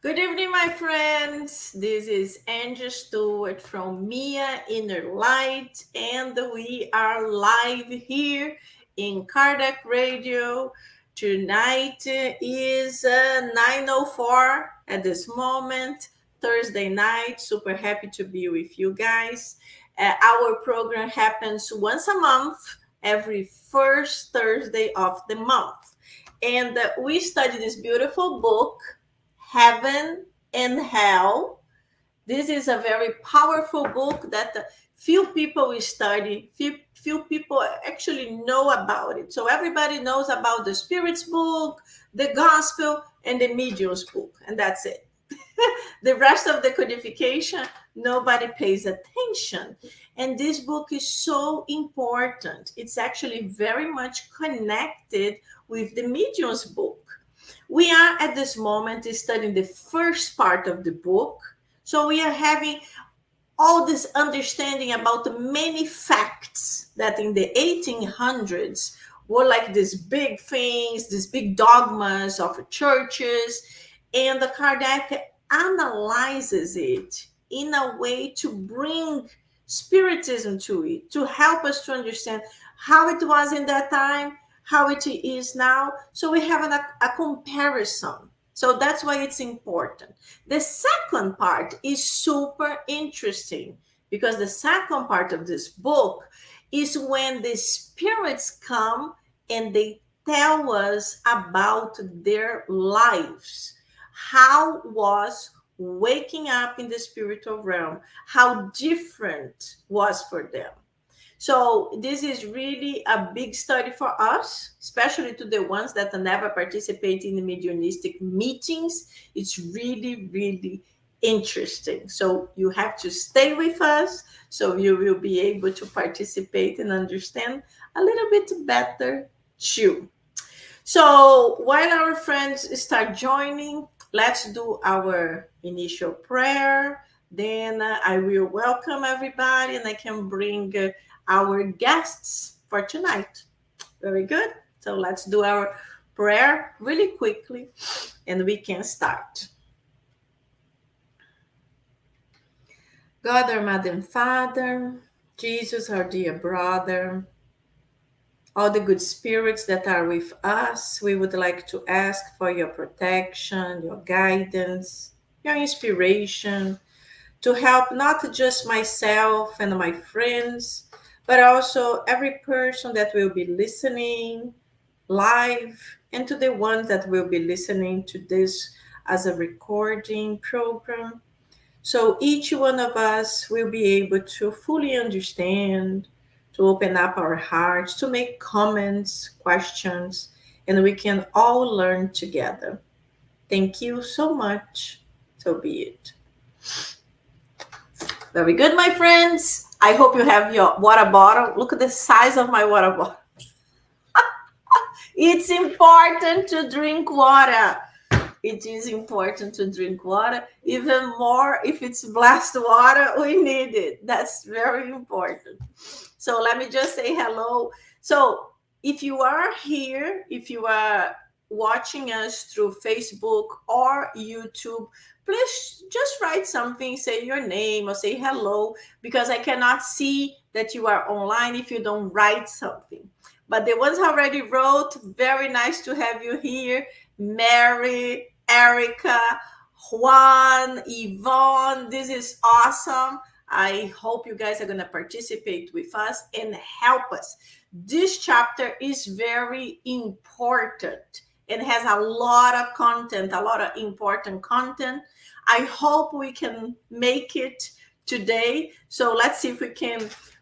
Good evening, my friends. This is Angy Stewart from Mia InnerLight, and we are live here in Kardec Radio. Tonight is 9:04 at this moment, Thursday night. Super happy to be with you guys. Our program happens once a month, every first Thursday of the month. And we study this beautiful book, Heaven and Hell. This is a very powerful book that few people will study, few people actually know about it. So everybody knows about the Spirit's book, the Gospel, and the Medium's book, and that's it. The rest of the codification, nobody pays attention. And this book is so important. It's actually very much connected with the Medium's book. We are at this moment studying the first part of the book. So we are having all this understanding about the many facts that in the 1800s were like these big things, these big dogmas of churches. And the Kardec analyzes it in a way to bring Spiritism to it, to help us to understand how it was in that time, how it is now. So we have a comparison. So that's why it's important. The second part is super interesting because the second part of this book is when the spirits come and they tell us about their lives. How was waking up in the spiritual realm, how different was for them. So this is really a big study for us, especially to the ones that never participate in the mediumistic meetings. It's really, really interesting. So you have to stay with us so you will be able to participate and understand a little bit better too. So while our friends start joining, let's do our initial prayer. Then I will welcome everybody and I can bring our guests for tonight. Very good. So let's do our prayer really quickly and we can start. God, our Mother and Father, Jesus, our dear brother, all the good spirits that are with us, we would like to ask for your protection, your guidance, your inspiration to help not just myself and my friends, but also every person that will be listening live and to the ones that will be listening to this as a recording program. So each one of us will be able to fully understand, to open up our hearts, to make comments, questions, and we can all learn together. Thank you so much. So be it. Very good, my friends. I hope you have your water bottle. Look at the size of my water bottle. It's important to drink water. It is important to drink water. Even more if it's blessed water, we need it. That's very important. So let me just say hello. So if you are here, if you are watching us through Facebook or YouTube, please just write something, say your name or say hello, because I cannot see that you are online if you don't write something. But the ones who already wrote, very nice to have you here. Mary, Erica, Juan, Yvonne, this is awesome. I hope you guys are going to participate with us and help us. This chapter is very important and has a lot of content, a lot of important content. I hope we can make it today. So let's see if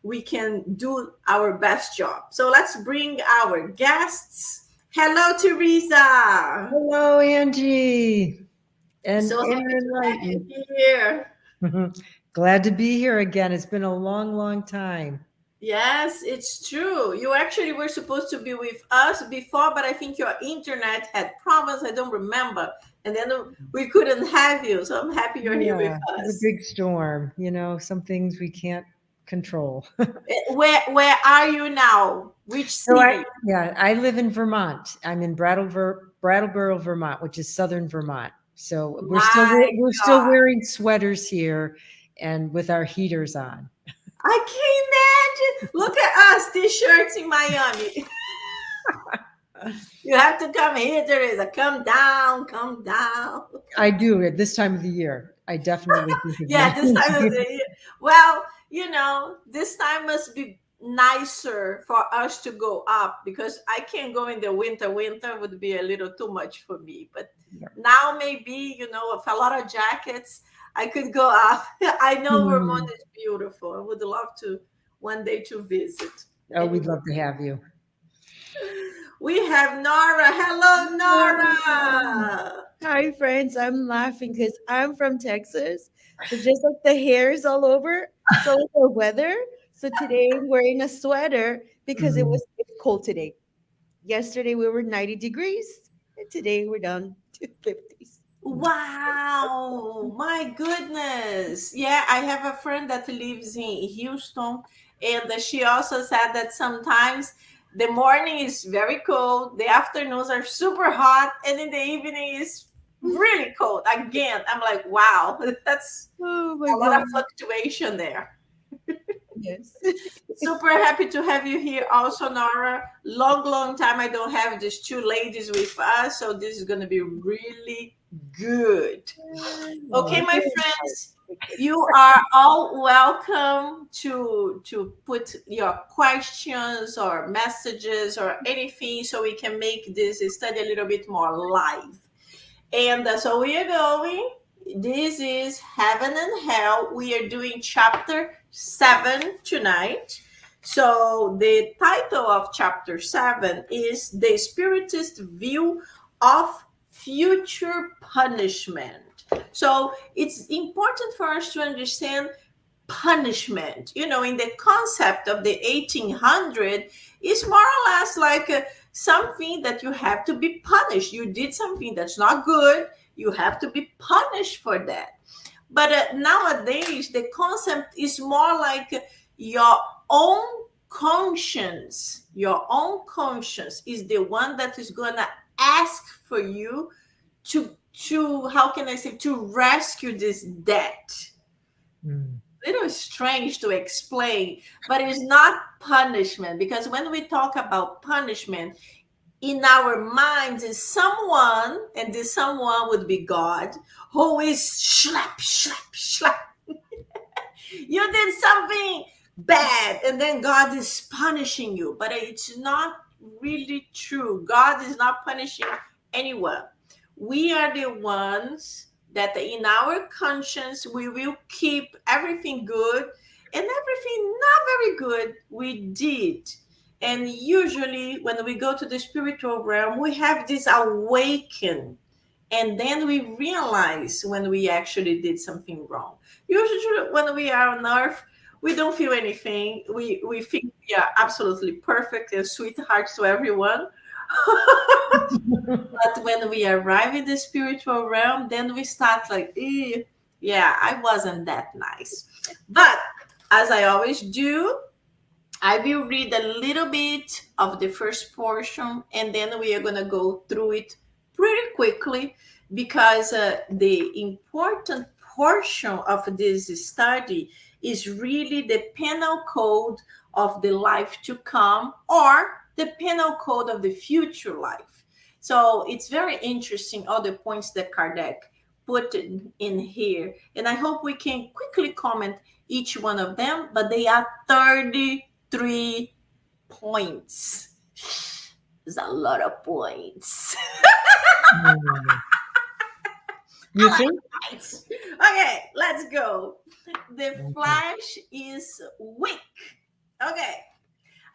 we can do our best job. So let's bring our guests. Hello, Teresa. Hello, Angy. And So happy to have InnerLight. you here. Glad to be here again. It's been a long, long time. Yes, it's true. You actually were supposed to be with us before, but I think your internet had problems. I don't remember. And then we couldn't have you. So I'm happy you're here with Yeah, it's a us. big storm. Some things we can't control. Where are you now? Which So city? I live in Vermont. I'm in Brattleboro, Vermont, which is southern Vermont. So My we're still God. wearing sweaters here and with our heaters on. I can't imagine. Look at us, t-shirts in Miami. You have to come here, Teresa. Come down, come down. I do at this time of the year. I definitely think of Yeah, this time of you. the year. Well, this time must be nicer for us to go up because I can't go in the winter. Winter would be a little too much for me. But now maybe, with a lot of jackets, I could go up. I know Vermont Hmm. is beautiful. I would love to one day to visit. Oh, we'd Anyway, love to have you. we have Nora. Hello, Nora. Hi, friends. I'm laughing because I'm from Texas. So just like the hairs all over, so is the weather. So today I'm wearing a sweater because Mm. it's cold today. Yesterday we were 90 degrees, and today we're down to 50s. Wow, my goodness. Yeah, I have a friend that lives in Houston, and she also said that sometimes the morning is very cold, the afternoons are super hot, and in the evening is really cold. Again, I'm like, wow, that's Oh my a lot of God. fluctuation there. Yes. Super happy to have you here also, Nora. Long, long time I don't have these two ladies with us, so this is going to be really good. Okay, Oh, my friends, you are all welcome to put your questions or messages or anything so we can make this study a little bit more live. And so we are going. This is Heaven and Hell. We are doing chapter 7 tonight. So the title of chapter 7 is The Spiritist View of Future Punishment. So it's important for us to understand punishment. In the concept of the 1800, is more or less like something that you have to be punished. You did something that's not good, you have to be punished for that. But nowadays, the concept is more like your own conscience. Your own conscience is the one that is going to ask for you to how can I say, to rescue this debt. mm. Little strange to explain, but it's not punishment, because when we talk about punishment, in our minds is someone, and this someone would be God, who is slap, slap, slap. You did something bad, and then God is punishing you. But it's not really true. God is not punishing anyone. We are the ones that in our conscience we will keep everything good, and everything not very good we did. And usually when we go to the spiritual realm, we have this awaken, and then we realize when we actually did something wrong. Usually when we are on earth, we don't feel anything. We think we are absolutely perfect and sweethearts to everyone. But when we arrive in the spiritual realm, then we start like, yeah, I wasn't that nice. But as I always do, I will read a little bit of the first portion, and then we are going to go through it pretty quickly, because the important portion of this study is really the penal code of the life to come, or the penal code of the future life. So it's very interesting, all the points that Kardec put in here. And I hope we can quickly comment each one of them, but they are 33 points. There's a lot of points. Mm. I You like think? points. Okay, let's go. The Okay. flesh is weak. Okay.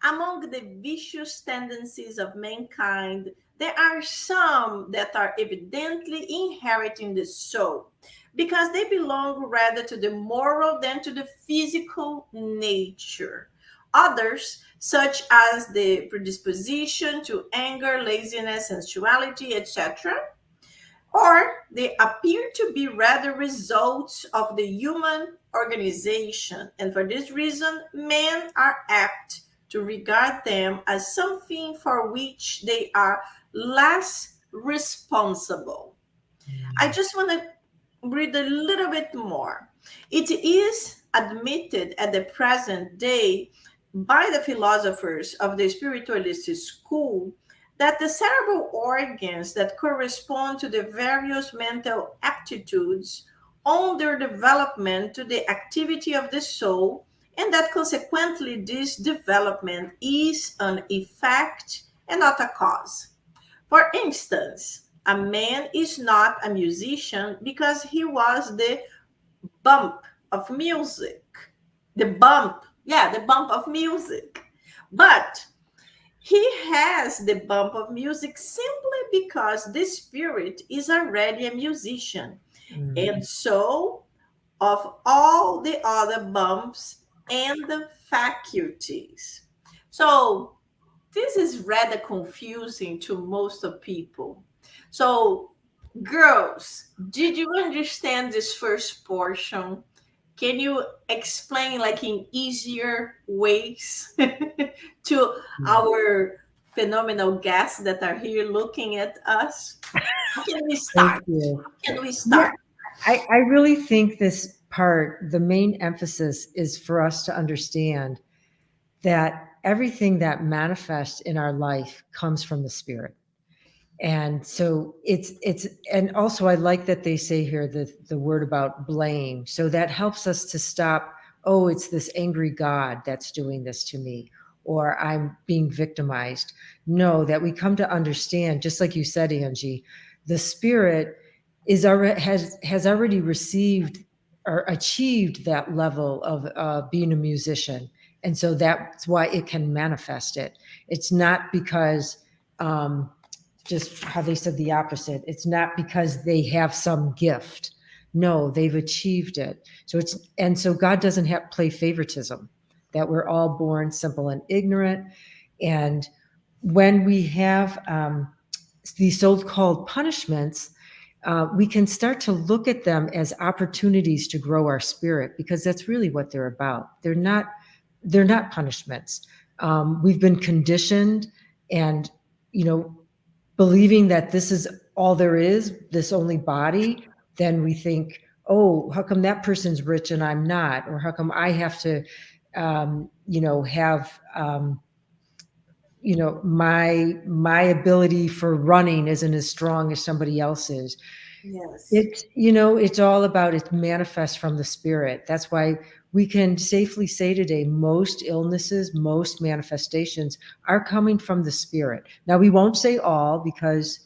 Among the vicious tendencies of mankind, there are some that are evidently inherent in the soul, because they belong rather to the moral than to the physical nature. Others, such as the predisposition to anger, laziness, sensuality, etc., or they appear to be rather results of the human organization, and for this reason, men are apt to regard them as something for which they are less responsible. I just want to read a little bit more. It is admitted at the present day by the philosophers of the spiritualist school that the cerebral organs that correspond to the various mental aptitudes owe their development to the activity of the soul, and that consequently this development is an effect and not a cause. For instance, a man is not a musician because he was the bump of music. The bump, yeah, the bump of music. But he has the bump of music simply because the spirit is already a musician. Mm. And so, of all the other bumps and the faculties. So, this is rather confusing to most of people. So, girls, did you understand this first portion? Can you explain like in easier ways to our phenomenal guests that are here looking at us? How can we Thank start? you. How can we Yeah, start? I really think this part, the main emphasis is for us to understand that everything that manifests in our life comes from the spirit. And so it's and also I like that they say here the word about blame. So that helps us to stop, oh, it's this angry God that's doing this to me, or I'm being victimized. No, that we come to understand, just like you said, Angie, the spirit is already has already received or achieved that level of being a musician. And so that's why it can manifest it. It's not because just how they said the opposite. It's not because they have some gift. No, they've achieved it. So it's and so God doesn't have play favoritism. That we're all born simple and ignorant, and when we have these so-called punishments, we can start to look at them as opportunities to grow our spirit because that's really what they're about. They're not punishments. We've been conditioned, and you know believing that this is all there is, this only body, then we think, oh, how come that person's rich and I'm not? Or how come I have to, have, my ability for running isn't as strong as somebody else's. Yes. It's all about it manifests from the spirit. That's why we can safely say today most illnesses, most manifestations are coming from the spirit. Now, we won't say all because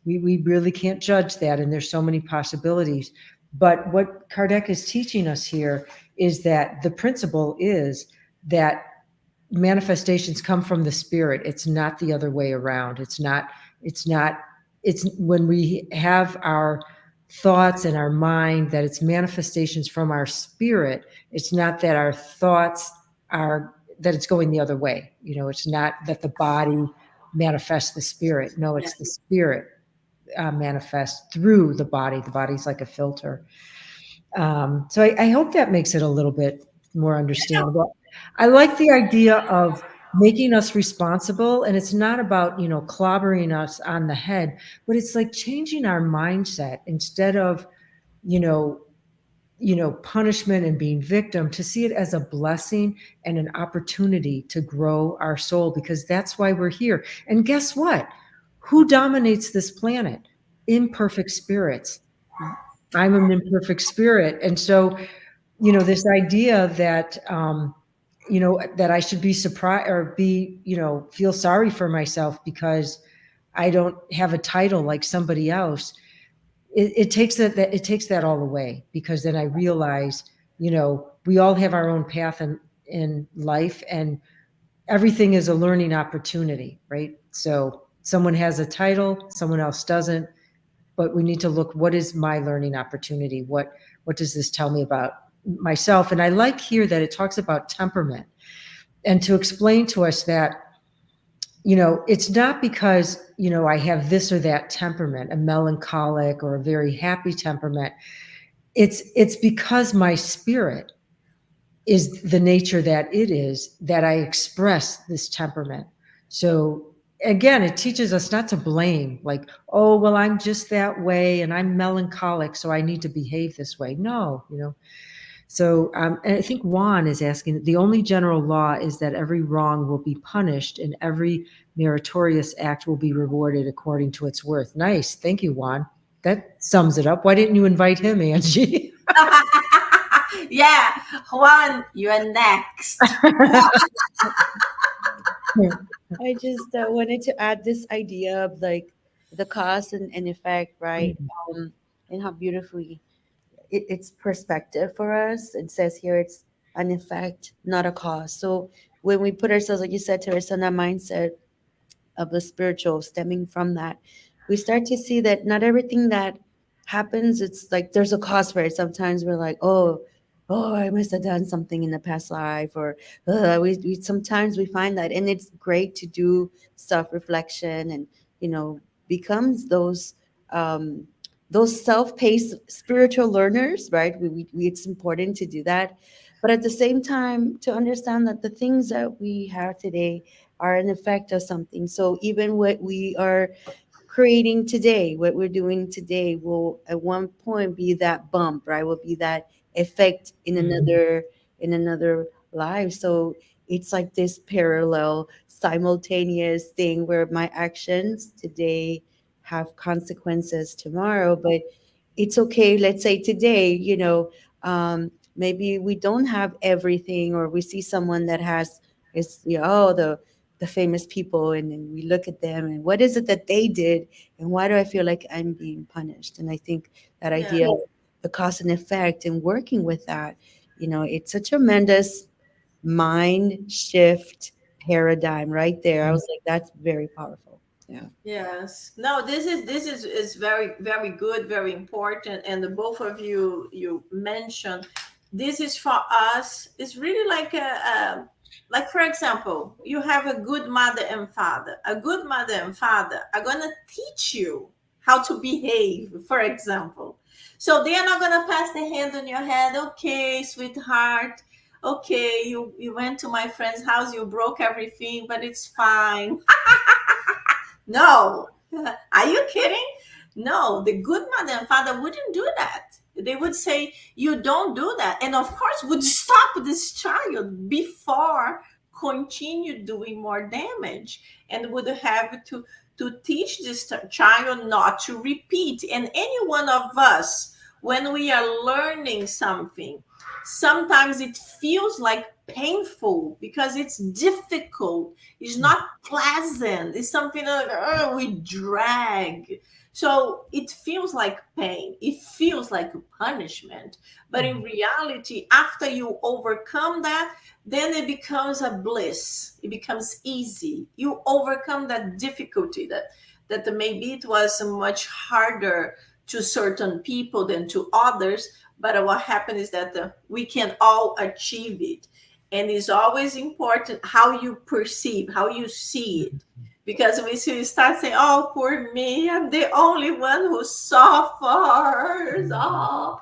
we really can't judge that, and there's so many possibilities. But what Kardec is teaching us here is that the principle is that manifestations come from the spirit. It's not the other way around. It's when we have our thoughts and our mind that it's manifestations from our spirit. It's not that our thoughts are that it's going the other way. It's not that the body manifests the spirit. No, Yes. it's the spirit manifests through the body. The body's like a filter. So I hope that makes it a little bit more understandable. I like the idea of making us responsible, and it's not about clobbering us on the head, but it's like changing our mindset instead of you know punishment and being victim, to see it as a blessing and an opportunity to grow our soul, because that's why we're here. And guess what? Who dominates this planet? Imperfect spirits. I'm an imperfect spirit. And so this idea that that I should be surprised or be feel sorry for myself because I don't have a title like somebody else. It takes that all away, because then I realize we all have our own path in life, and everything is a learning opportunity, right? So someone has a title, someone else doesn't, but we need to look, what is my learning opportunity? What does this tell me about myself? And I like here that it talks about temperament, and to explain to us that it's not because I have this or that temperament, a melancholic or a very happy temperament. It's because my spirit is the nature that it is, that I express this temperament. So again, it teaches us not to blame, like, oh, well, I'm just that way and I'm melancholic, so I need to behave this way. No, So, and I think Juan is asking, the only general law is that every wrong will be punished and every meritorious act will be rewarded according to its worth. Nice. Thank you, Juan. That sums it up. Why didn't you invite him, Angie? Yeah, Juan, you're next. I just wanted to add this idea of like the cause and effect, right? Um, and how beautifully it's perspective for us. It says here it's an effect, not a cause. So when we put ourselves, like you said, Teresa, in that mindset of the spiritual stemming from that, we start to see that not everything that happens, it's like there's a cause for it. Sometimes we're like, oh, I must have done something in the past life, or we sometimes we find that, and it's great to do self reflection and you know becomes um, those self-paced spiritual learners, right? It's important to do that, but at the same time to understand that the things that we have today are an effect of something. So even what we are creating today, what we're doing today, will at one point be that bump, right? Will be that effect in another life. So it's like this parallel, simultaneous thing where my actions today have consequences tomorrow. But it's okay. Let's say today, maybe we don't have everything, or we see someone that has is the famous people, and then we look at them and what is it that they did, and why do I feel like I'm being punished? And I think that Yeah. idea of the cause and effect and working with that, it's a tremendous mind shift paradigm right there. I was like, that's very powerful. Yeah. Yes. No, this is very very good, very important, and the both of you mentioned this is for us. It's really like like for example, you have a good mother and father. A good mother and father are gonna teach you how to behave. For example, so they are not gonna pass the hand on your head. Okay, sweetheart. Okay, you went to my friend's house. You broke everything, but it's fine. No. Are you kidding? No, the good mother and father wouldn't do that. They would say, you don't do that. And of course, would stop this child before continue doing more damage, and would have to teach this child not to repeat. And any one of us, when we are learning something, sometimes it feels like painful because it's difficult, it's not pleasant, it's something like we drag, so it feels like pain, it feels like a punishment. But in reality, after you overcome that, then it becomes a bliss, it becomes easy. You overcome that difficulty that maybe it was much harder to certain people than to others, but what happened is that we can all achieve it. And it's always important how you perceive, how you see it. Because if you start saying, oh, poor me, I'm the only one who suffers. Oh,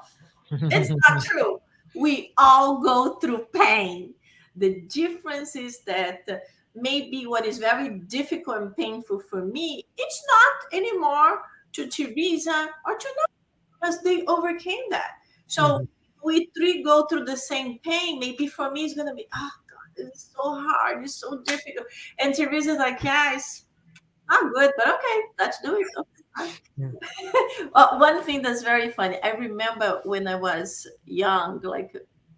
it's not true. We all go through pain. The difference is that maybe what is very difficult and painful for me, it's not anymore to Teresa or to, because they overcame that. So we three go through the same pain. Maybe for me, it's gonna be, oh God, it's so hard, it's so difficult. And Teresa's like, yeah, it's not good, but okay, let's do it. Okay, fine. Well, one thing that's very funny, I remember when I was young, like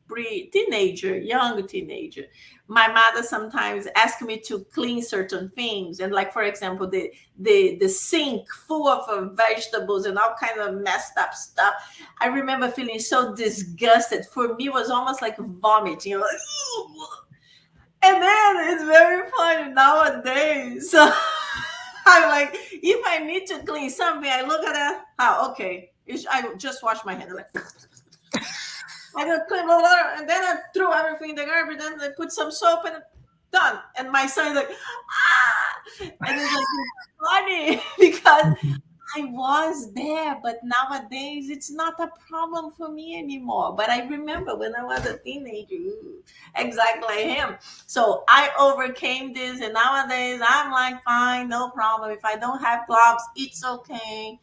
pre-teenager, young teenager, my mother sometimes asked me to clean certain things, and like for example, the sink full of vegetables and all kind of messed up stuff. I remember feeling so disgusted. For me, it was almost like vomiting. Like, and then it's very funny nowadays. So I'm like, if I need to clean something, I look at that. Oh, okay. I just wash my hands. Like, I go clean, blah, blah, blah, and then I throw everything in the garbage. Then I put some soap and done. And my son is like, ah, and it's like funny because I was there, but nowadays it's not a problem for me anymore. But I remember when I was a teenager, ooh, exactly him. So I overcame this, and nowadays I'm like, fine, no problem. If I don't have gloves, it's okay.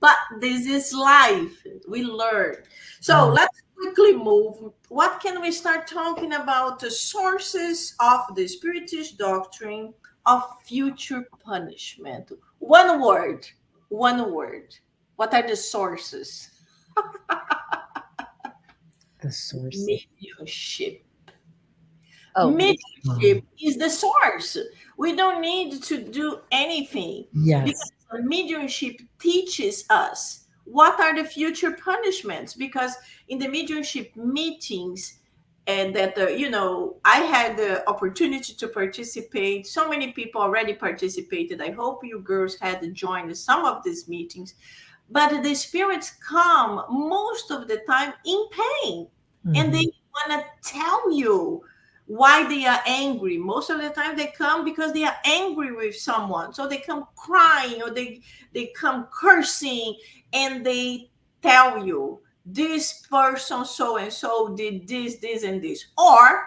But this is life. We learn. So Mm. let's quickly move. What can we start talking about? The sources of the Spiritist doctrine of future punishment. One word. One word. What are the sources? The sources. Mediumship. Oh, Um, Mediumship is the source. We don't need to do anything because yes. mediumship teaches us what are the future punishments. Because in the mediumship meetings, and that I had the opportunity to participate. So many people already participated. I hope you girls had joined some of these meetings. But the spirits come most of the time in pain, and Hmm. they want to tell you why they are angry. Most of the time they come because they are angry with someone, so they come crying, or they come cursing, and they tell you this person so and so did this and this, or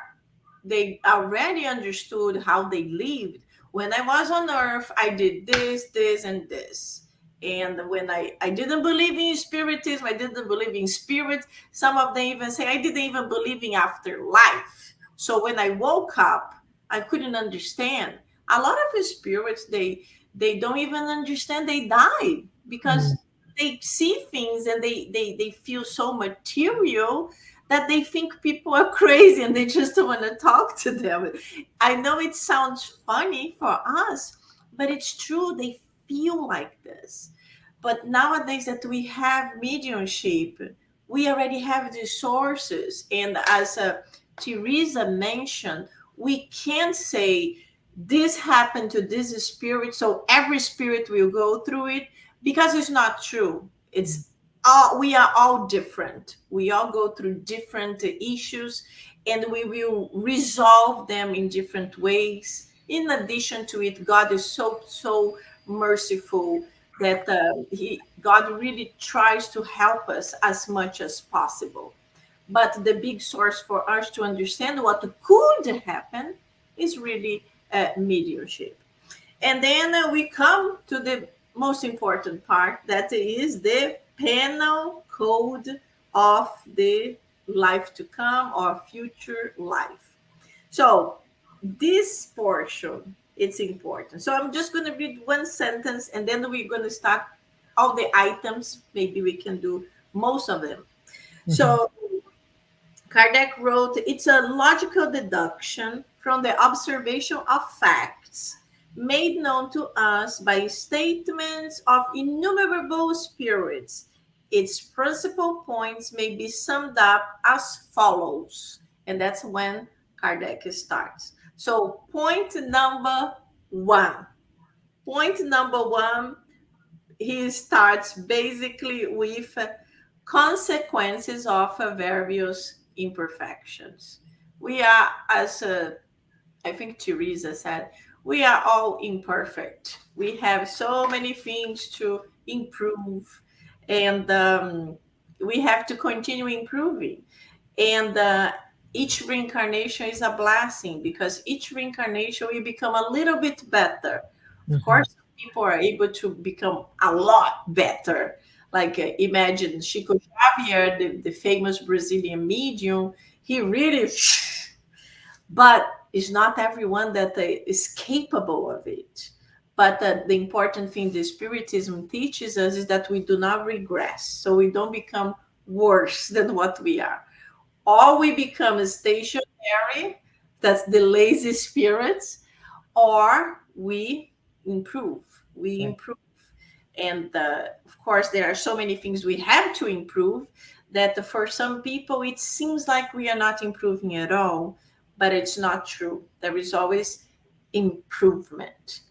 they already understood how they lived. When I was on earth, I did this, and this. And when I didn't believe in spiritism, I didn't believe in spirit. Some of them even say I didn't even believe in afterlife. So when I woke up, I couldn't understand. A lot of the spirits, they don't even understand they died, Mm. because they see things, and they feel so material that they think people are crazy, and they just want to talk to them. I know it sounds funny for us, but it's true. They feel like this. But nowadays that we have mediumship, we already have the sources. And as Teresa mentioned, we can't say this happened to this spirit, so every spirit will go through it, because it's not true. It's all, we are all different. We all go through different issues, and we will resolve them in different ways. In addition to it, God is so merciful that God really tries to help us as much as possible. But the big source for us to understand what could happen is really mediumship. And then we come to the most important part, that is the penal code of the life to come or future life. So this portion, it's important. So I'm just going to read one sentence, and then we're going to start all the items. Maybe we can do most of them. Mhm. So Kardec wrote, it's a logical deduction from the observation of facts made known to us by statements of innumerable spirits. Its principal points may be summed up as follows. And that's when Kardec starts. So, point number one. Point number one, he starts basically with consequences of various imperfections. We are, as I think Teresa said, we are all imperfect. We have so many things to improve, and we have to continue improving. And each reincarnation is a blessing, because each reincarnation we become a little bit better. Of Mhm. course, people are able to become a lot better. Like imagine Chico Xavier, the famous Brazilian medium. He really, but it's not everyone that is capable of it. But the important thing the Spiritism teaches us is that we do not regress, so we don't become worse than what we are, or we become stationary, that's the lazy spirits, or we Right. improve. And of course there are so many things we have to improve, that for some people it seems like we are not improving at all, but it's not true. There is always improvement.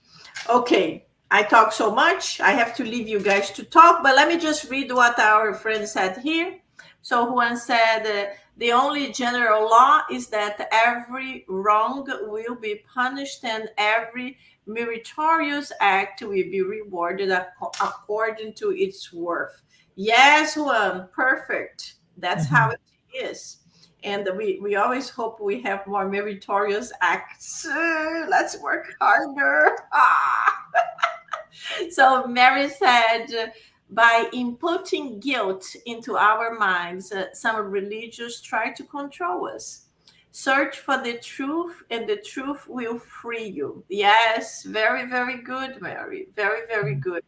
Okay, I talk so much. I have to leave you guys to talk, but let me just read what our friend said here. So Juan said, the only general law is that every wrong will be punished and every meritorious act will be rewarded according to its worth. Yes, Juan, perfect. That's how Mhm. it is. And we always hope we have more meritorious acts. Let's work harder. Ah. So Mary said, by inputting guilt into our minds, some religions try to control us. Search for the truth, and the truth will free you. Yes, very, very good, Mary. Very, very good.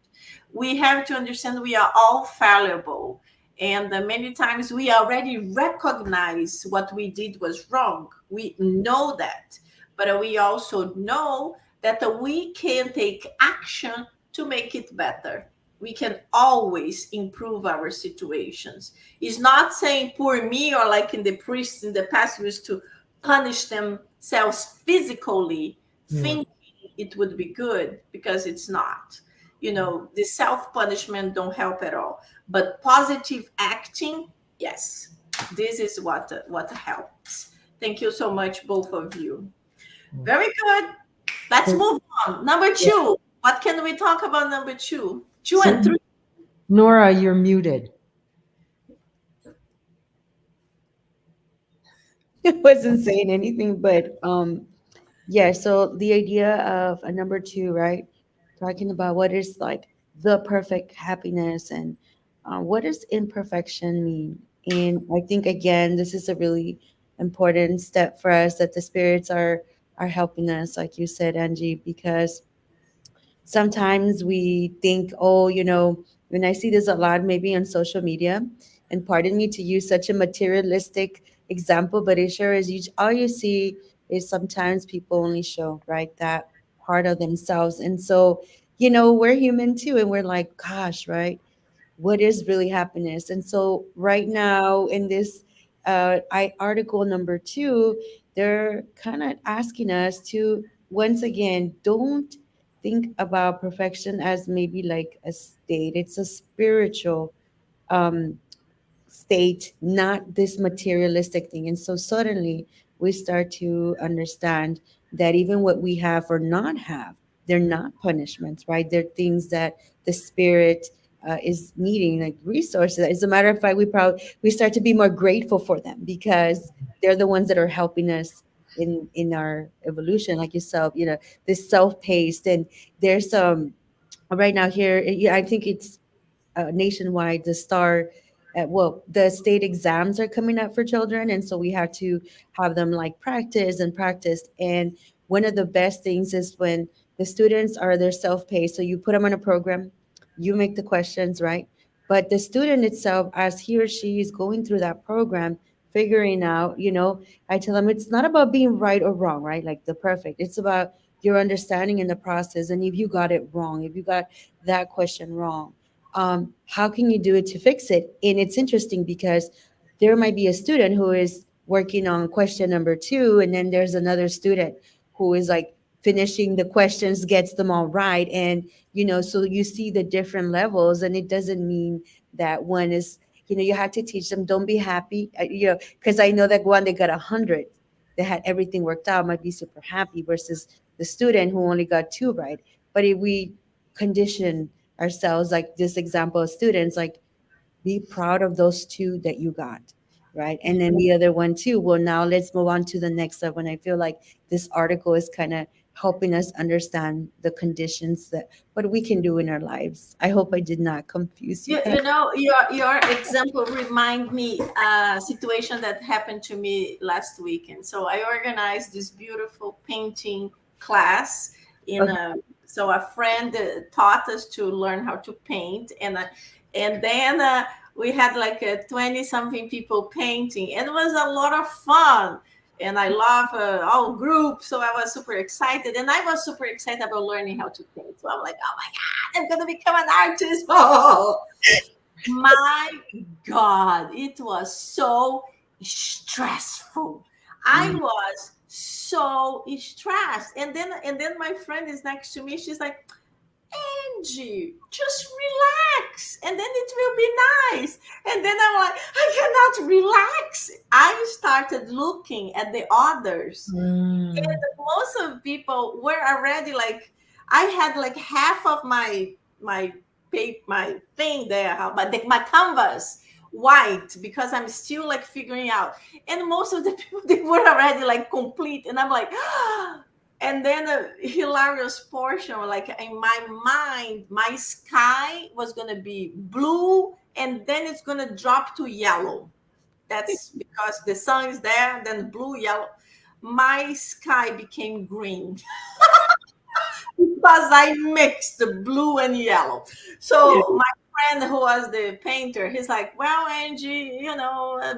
We have to understand we are all fallible. And many times we already recognize what we did was wrong. We know that. But we also know that we can take action to make it better. We can always improve our situations. It's not saying poor me, or like in the priests in the past used to punish themselves physically, Yeah. thinking it would be good, because it's not. The self punishment don't help at all. But positive acting, yes, this is what helps. Thank you so much, both of you. Yeah. Very good. Let's So, move on. Number yeah. two. What can we talk about number two? Two So, and three. Nora, you're muted. I wasn't saying anything, but yeah, so the idea of a number two, right? Talking about what is like the perfect happiness and what does imperfection mean? And I think again, this is a really important step for us that the spirits are helping us, like you said, Angie, because sometimes we think, oh, when I see this a lot, maybe on social media, and pardon me to use such a materialistic example, but it sure is, all you see is sometimes people only show, right, that part of themselves. And so, we're human too. And we're like, gosh, right? What is really happiness? And so right now in this article number two, they're kind of asking us to once again don't think about perfection as maybe like a state. It's a spiritual um, state, not this materialistic thing. And so suddenly we start to understand that even what we have or not have, they're not punishments, right? They're things that the spirit is needing, like resources. As a matter of fact, we start to be more grateful for them because they're the ones that are helping us in our evolution, like yourself, this self-paced. And there's right now here, yeah, I think it's nationwide, the star well, the state exams are coming up for children, and so we have to have them like practice and practice. And one of the best things is when the students are their self-paced, so you put them on a program, you make the questions, right? But the student itself, as he or she is going through that program, figuring out, I tell them it's not about being right or wrong, right? Like the perfect, it's about your understanding in the process. And if you got it wrong, if you got that question wrong, how can you do it to fix it? And it's interesting because there might be a student who is working on question number two, and then there's another student who is like finishing the questions, gets them all right. And, so you see the different levels, and it doesn't mean that one is, you have to teach them, don't be happy, because I know that one, they got 100, they had everything worked out, might be super happy versus the student who only got two right. But if we condition ourselves, like this example of students, like be proud of those two that you got, right? And then the other one too, well, now let's move on to the next step. And I feel like this article is kind of helping us understand the conditions that what we can do in our lives. I hope I did not confuse you You, guys. you know, your example remind me a situation that happened to me last weekend. So I organized this beautiful painting class in Okay. a so a friend taught us to learn how to paint, and then we had like 20 something people painting, and it was a lot of fun. And I love all groups, so I was super excited, and I was super excited about learning how to paint. So I'm like, oh my god, I'm gonna become an artist! Oh, my God, it was so stressful. I Mm. was so stressed. And then my friend is next to me. She's like, Angie, just relax and then it will be nice. And then I'm like, I cannot relax. I started looking at the others. Mm. Most of people were already like, I had like half of my my thing there, my canvas white because I'm still like figuring out. And most of the people they were already like complete, and I'm like, and then a hilarious portion, like in my mind, my sky was gonna be blue, and then it's gonna drop to yellow. That's because the sun is there, then blue, yellow. My sky became green because I mixed the blue and yellow. So my friend who was the painter, he's like, "Well, Angie,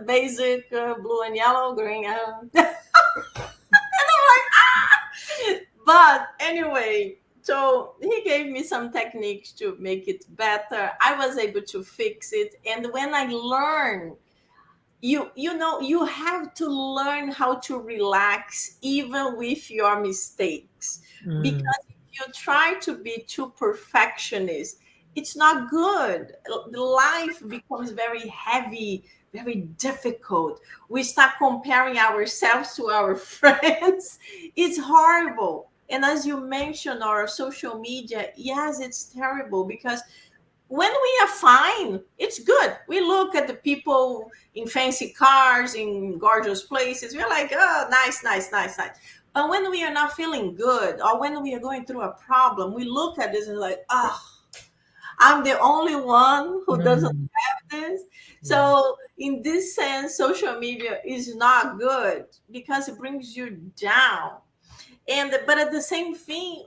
basic blue and yellow, green." But anyway, so he gave me some techniques to make it better. I was able to fix it, and when I learned, you have to learn how to relax even with your mistakes, Mm. because if you try to be too perfectionist, it's not good. Life becomes very heavy, very difficult. We start comparing ourselves to our friends. It's horrible. And as you mentioned, our social media, yes, it's terrible because when we are fine, it's good. We look at the people in fancy cars, in gorgeous places. We're like, oh, nice, nice, nice, nice. But when we are not feeling good or when we are going through a problem, we look at this and like, oh, I'm the only one who doesn't Mm. have this. Yeah. So, in this sense, social media is not good because it brings you down. And but at the same thing,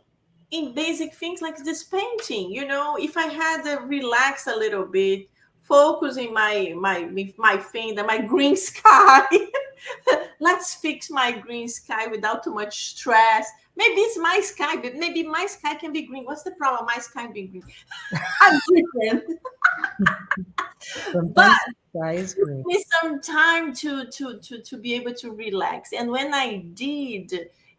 in basic things like this painting, if I had to relax a little bit, focusing my thing, my green sky. Let's fix my green sky without too much stress. Maybe it's my sky, but maybe my sky can be green. What's the problem? My sky being green. I'm different. But Sometimes the sky is green. me some time to be able to relax. And when I did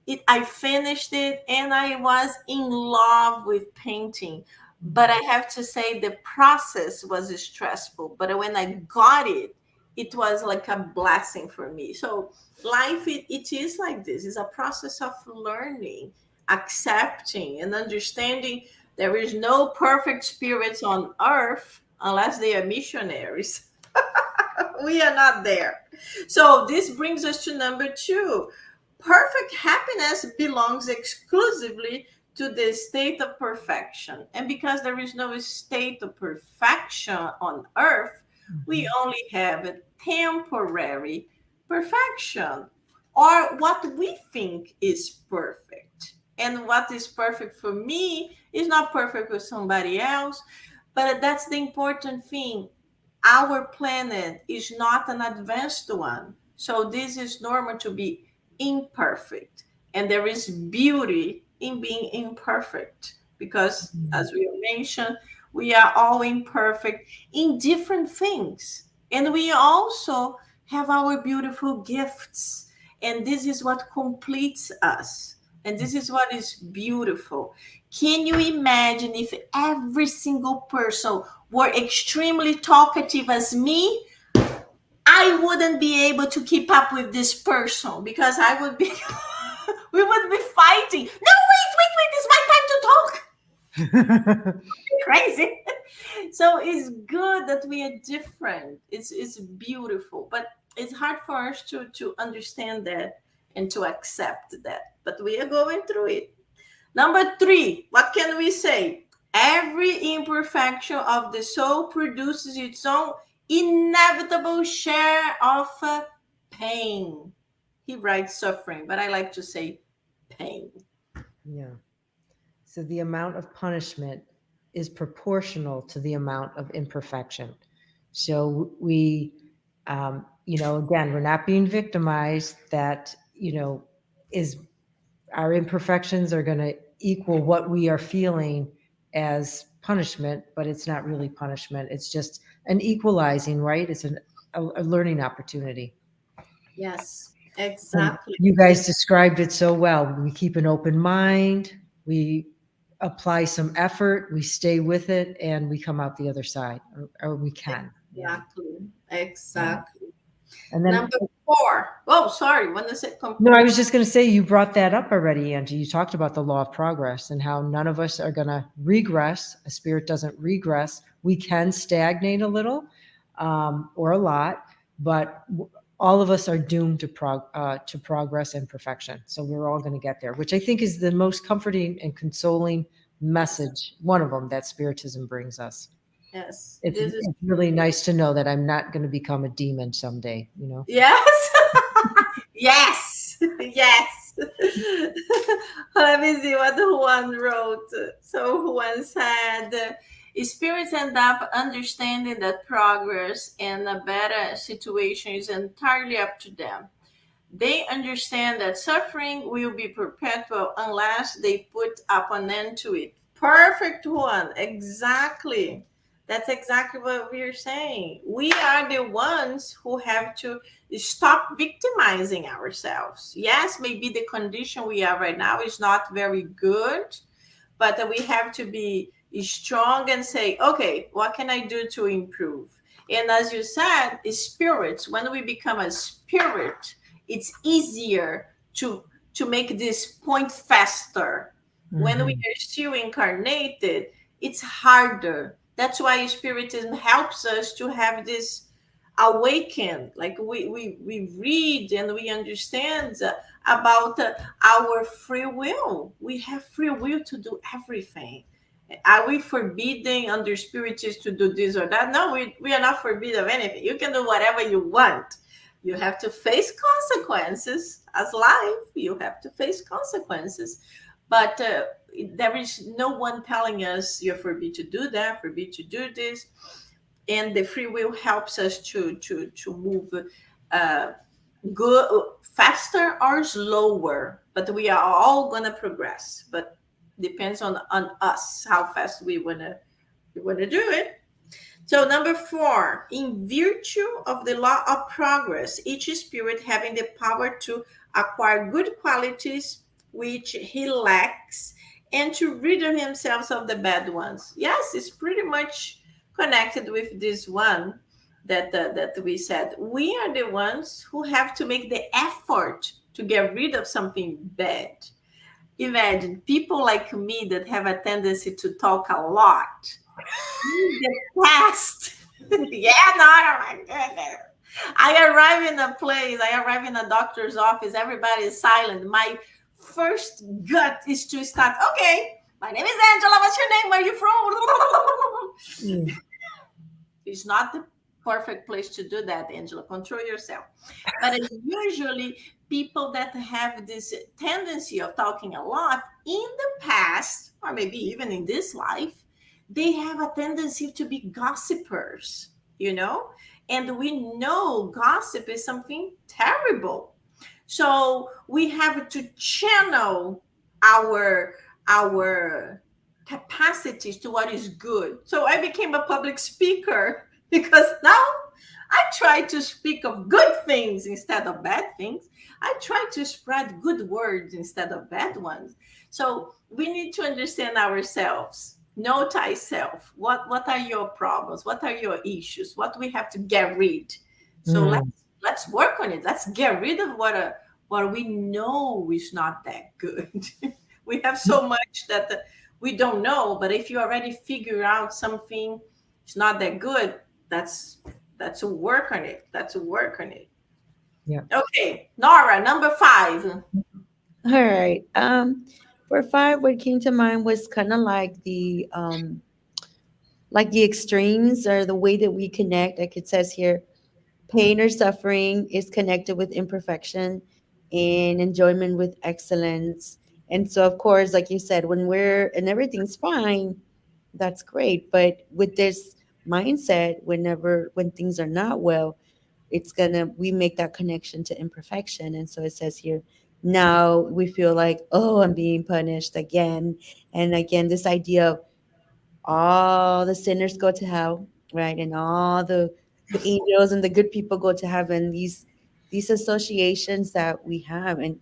it, I finished it and I was in love with painting. But I have to say the process was stressful, but when I got it, it was like a blessing for me. So life, it is like this. It's a process of learning, accepting, and understanding there is no perfect spirits on earth unless they are missionaries. We are not there. So this brings us to number two. Perfect happiness belongs exclusively to the state of perfection. And because there is no state of perfection on earth, we Mhm. only have a temporary perfection, or what we think is perfect. And what is perfect for me is not perfect for somebody else. But that's the important thing. Our planet is not an advanced one. So this is normal to be imperfect. And there is beauty in being imperfect because, Mm. as we mentioned, we are all imperfect in different things. And we also have our beautiful gifts. And this is what completes us. And this is what is beautiful. Can you imagine if every single person were extremely talkative as me? I wouldn't be able to keep up with this person because I would be, we would be fighting. No, wait, it's my time to talk. Crazy. So it's good that we are different. It's beautiful, but it's hard for us to understand that and to accept that. But we are going through it. Number three, what can we say? Every imperfection of the soul produces its own inevitable share of pain. He writes suffering, but I like to say pain. Yeah. So the amount of punishment is proportional to the amount of imperfection. So we, again, we're not being victimized. That is our imperfections are going to equal what we are feeling as punishment, but it's not really punishment. It's just an equalizing, right? It's a learning opportunity. Yes, And exactly. you guys described it so well. We keep an open mind. We apply some effort, we stay with it, and we come out the other side, or we can. Yeah. Exactly. Yeah. Exactly. And then, Number four. Oh, sorry. When I said no, I was just going to say, you brought that up already, Angie. You talked about the law of progress and how none of us are going to regress. A spirit doesn't regress. We can stagnate a little, or a lot, but all of us are doomed to progress and perfection. So we're all going to get there, which I think is the most comforting and consoling yes, message, one of them, that Spiritism brings us. yes. It's, This is it's really nice to know that I'm not going to become a demon someday, you know? yes. Yes. Yes. Let me see what Juan wrote. So Juan said, spirits end up understanding that progress and a better situation is entirely up to them. They understand that suffering will be perpetual unless they put up an end to it. Perfect one. Exactly. That's exactly what we're saying. We are the ones who have to stop victimizing ourselves. Yes, maybe the condition we are right now is not very good, but we have to be strong and say, okay, what can I do to improve? And as you said, spirits, when we become a spirit, it's easier to make this point faster. When we Hmm. are still incarnated, it's harder. That's why spiritism helps us to have this awaken, like we read and we understand about our free will. We have free will to do everything. Are we forbidding under spiritists to do this or that? No, we are not forbidden of anything. You can do whatever you want. You have to face consequences as life. You have to face consequences. But there is no one telling us you're forbidden to do that, forbidden to do this. And the free will helps us to move uh, good faster or slower, but we are all gonna progress, but depends on us how fast we want to do it. So number four, in virtue of the law of progress, each spirit having the power to acquire good qualities which he lacks and to rid himself of the bad ones. Yes, it's pretty much connected with this one that we said. We are the ones who have to make the effort to get rid of something bad. Imagine people like me that have a tendency to talk a lot in the past. Yeah, no, oh my goodness. I arrive in a place, I arrive in a doctor's office, everybody is silent. My first gut is to start, okay, my name is Angela, what's your name? Where are you from? Mm. It's not the perfect place to do that, Angela. Control yourself. But it's usually people that have this tendency of talking a lot in the past, or maybe even in this life, they have a tendency to be gossipers, you know? And we know gossip is something terrible. So we have to channel our our capacities to what is good. So I became a public speaker because now I try to speak of good things instead of bad things. I try to spread good words instead of bad ones. So we need to understand ourselves. Know thyself. What are your problems? What are your issues? What we have to get rid. So Mm. let's work on it. Let's get rid of what we know is not that good. We have so much that we don't know, but if you already figure out something it's not that good, that's a work on it. That's a work on it. Yeah. Okay, Nora, number five. All right. For five, what came to mind was kind of like the extremes or the way that we connect. Like it says here, pain or suffering is connected with imperfection and enjoyment with excellence. And so, of course, like you said, when we're and everything's fine, that's great. But with this mindset, when things are not well, we make that connection to imperfection. And so it says here, now we feel like, oh, I'm being punished again and again. This idea of all the sinners go to hell, right? And all the angels and the good people go to heaven. These associations that we have, and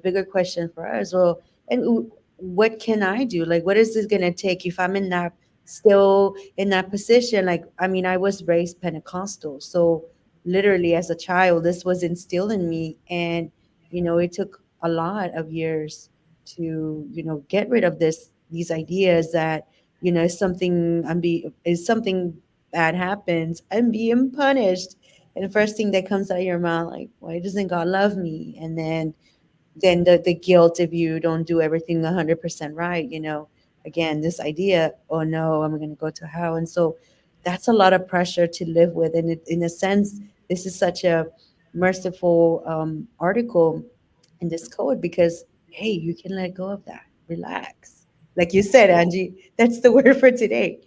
bigger question for us. Well, and what can I do? Like, what is this gonna take if I'm in that still in that position? Like, I mean, I was raised Pentecostal, so literally as a child, this was instilled in me, and it took a lot of years to get rid of these ideas that is something bad happens, I'm being punished, and the first thing that comes out of your mouth, like, why doesn't God love me? And then the guilt if you don't do everything 100% right, again, this idea, oh no, I'm going to go to hell. And so that's a lot of pressure to live with, and in a sense, this is such a merciful article in this code, because hey, you can let go of that, relax, like you said, Angie, that's the word for today,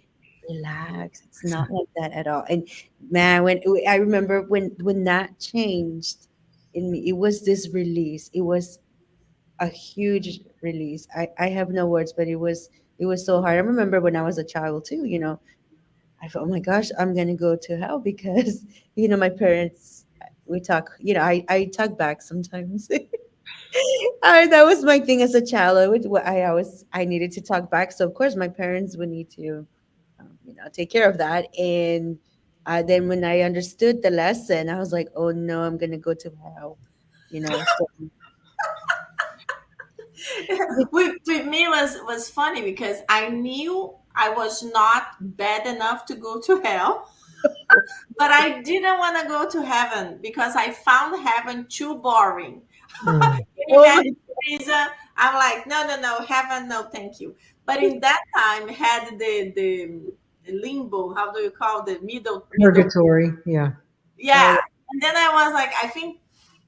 relax. It's not like that at all. And man, when I remember when that changed in me, it was this release. It was a huge release. I have no words, but it was so hard. I remember when I was a child too, I thought, oh my gosh, I'm gonna go to hell because my parents, we talk, I talk back sometimes. That was my thing as a child. I needed to talk back, so of course my parents would need to take care of that. And then when I understood the lesson, I was like, oh no, I'm gonna go to hell. So With me was funny because I knew I was not bad enough to go to hell, but I didn't want to go to heaven because I found heaven too boring. Mm. Can you oh imagine my the reason? I'm like, no, no, no, heaven, no, thank you. But in that time, had the limbo. How do you call the middle? Purgatory. Yeah. Yeah. oh And then I was like, I think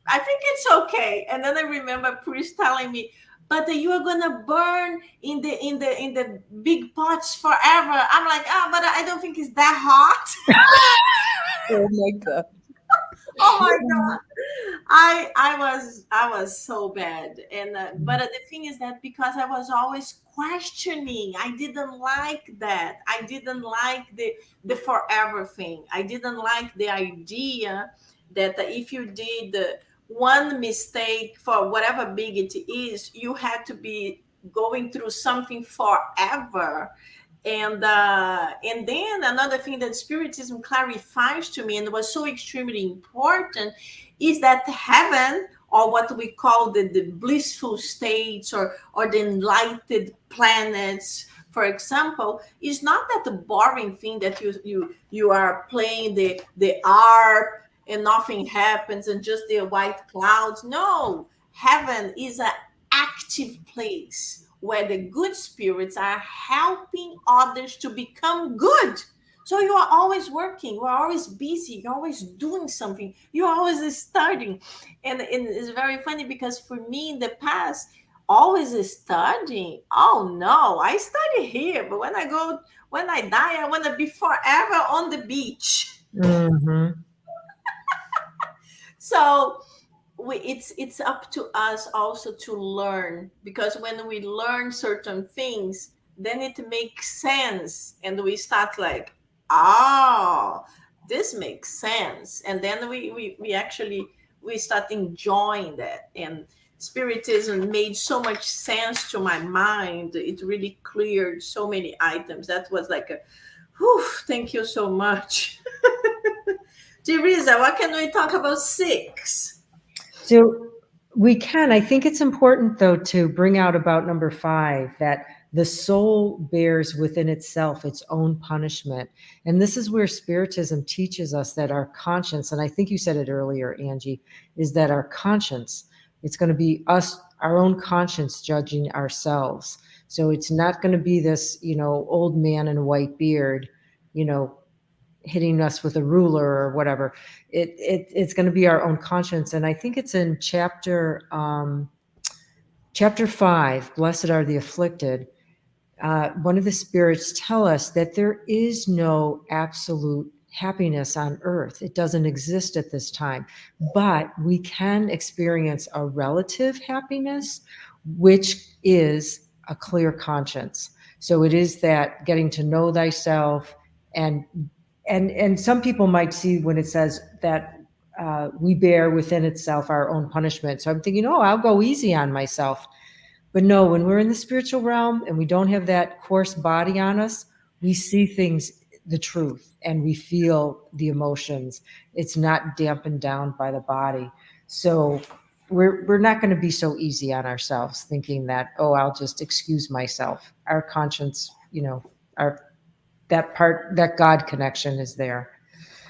it's okay. And then I remember priest telling me, but you are gonna burn in the big pots forever. I'm like, but I don't think it's that hot. oh my god. Oh my god. I was so bad. And but the thing is that because I was always questioning, I didn't like that. I didn't like the forever thing. I didn't like the idea that if you did one mistake, for whatever big it is, you had to be going through something forever. And then another thing that spiritism clarifies to me and was so extremely important is that heaven, or what we call the blissful states, or the enlightened planets, for example, is not that the boring thing that you are playing the harp and nothing happens and just the white clouds. No, heaven is an active place where the good spirits are helping others to become good. So you are always working, you are always busy, you're always doing something, you're always studying. And it's very funny because for me in the past, always studying, oh no, I study here, but when I die, I want to be forever on the beach. Hmm. So it's up to us also to learn, because when we learn certain things, then it makes sense and we start like, oh, this makes sense. And then we actually we start enjoying that. And spiritism made so much sense to my mind. It really cleared so many items. That was like a whew, thank you so much. Teresa, what can we talk about six? So we can. I think it's important, though, to bring out about number 5 that the soul bears within itself its own punishment. And this is where Spiritism teaches us that our conscience, and I think you said it earlier, Angie, is that our conscience, it's going to be us, our own conscience judging ourselves. So it's not going to be this, old man in a white beard, you know, hitting us with a ruler or whatever. It's going to be our own conscience. And I think it's in chapter 5, Blessed are the afflicted. One of the spirits tell us that there is no absolute happiness on earth. It doesn't exist at this time, but we can experience a relative happiness, which is a clear conscience. So it is that getting to know thyself. And and and some people might see when it says that we bear within itself our own punishment. So I'm thinking, oh, I'll go easy on myself. But no, when we're in the spiritual realm and we don't have that coarse body on us, we see things, the truth, and we feel the emotions. It's not dampened down by the body. So we're not going to be so easy on ourselves thinking that, oh, I'll just excuse myself. Our conscience, our that part, that God connection is there.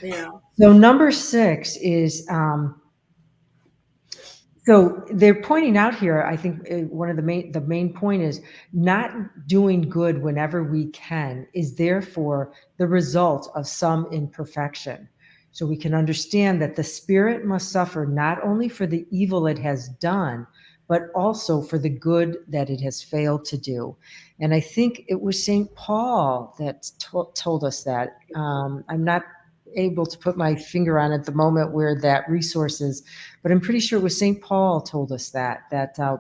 Yeah. So number 6 is so they're pointing out here, I think one of the main point is not doing good whenever we can is therefore the result of some imperfection. So we can understand that the spirit must suffer not only for the evil it has done, but also for the good that it has failed to do. And I think it was St. Paul that told us that. I'm not able to put my finger on at the moment where that resource is, but I'm pretty sure it was St. Paul told us that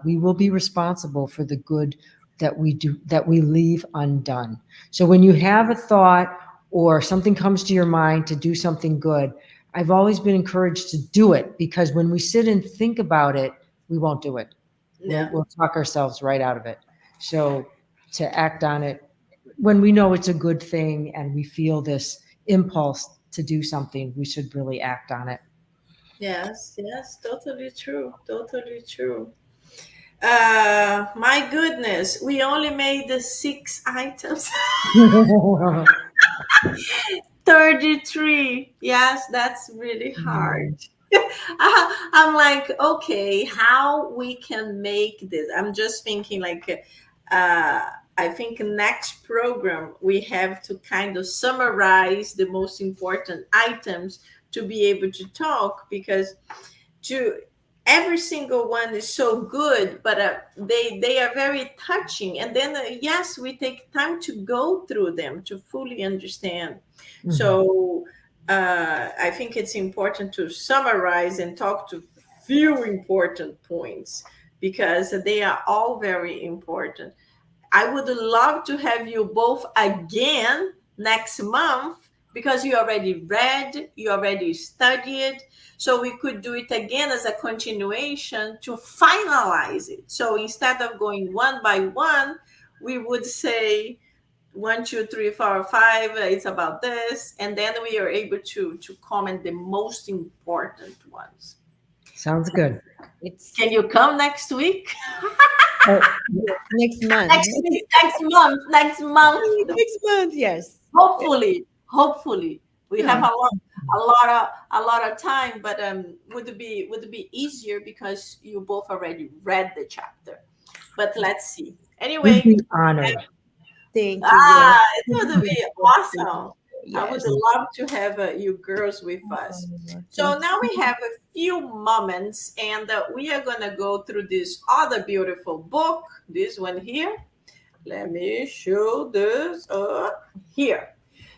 we will be responsible for the good that we do, that we leave undone. So when you have a thought or something comes to your mind to do something good, I've always been encouraged to do it, because when we sit and think about it, we won't do it. We'll, Yeah. we'll talk ourselves right out of it. So to act on it when we know it's a good thing and we feel this impulse to do something, we should really act on it. Yes, yes, totally true. Totally true. My goodness, we only made the 6 items. 33. Yes, that's really hard. I'm like, okay, how we can make this? I'm just thinking like, I think next program we have to kind of summarize the most important items to be able to talk, because to every single one is so good, but they are very touching, and then yes, we take time to go through them to fully understand. Mhm. So I think it's important to summarize and talk to few important points, because they are all very important. I would love to have you both again next month, because you already read, you already studied. So we could do it again as a continuation to finalize it. So instead of going one by one, we would say 1, 2, 3, 4, 5, it's about this. And then we are able to comment the most important ones. Sounds good. It's Can you come next week? Oh, next month. Next week, next month, next month. Next month, yes. Hopefully we have Yeah. a lot of time, but would it be easier because you both already read the chapter. But let's see. we'd Anyway, be honored. Thank you. Yes. it Thank would you. be Thank you. awesome. I would Yes. love to have you girls with us. So Thank now we you. have a few moments, and we are gonna go through this other beautiful book. This one here. Let me show this here.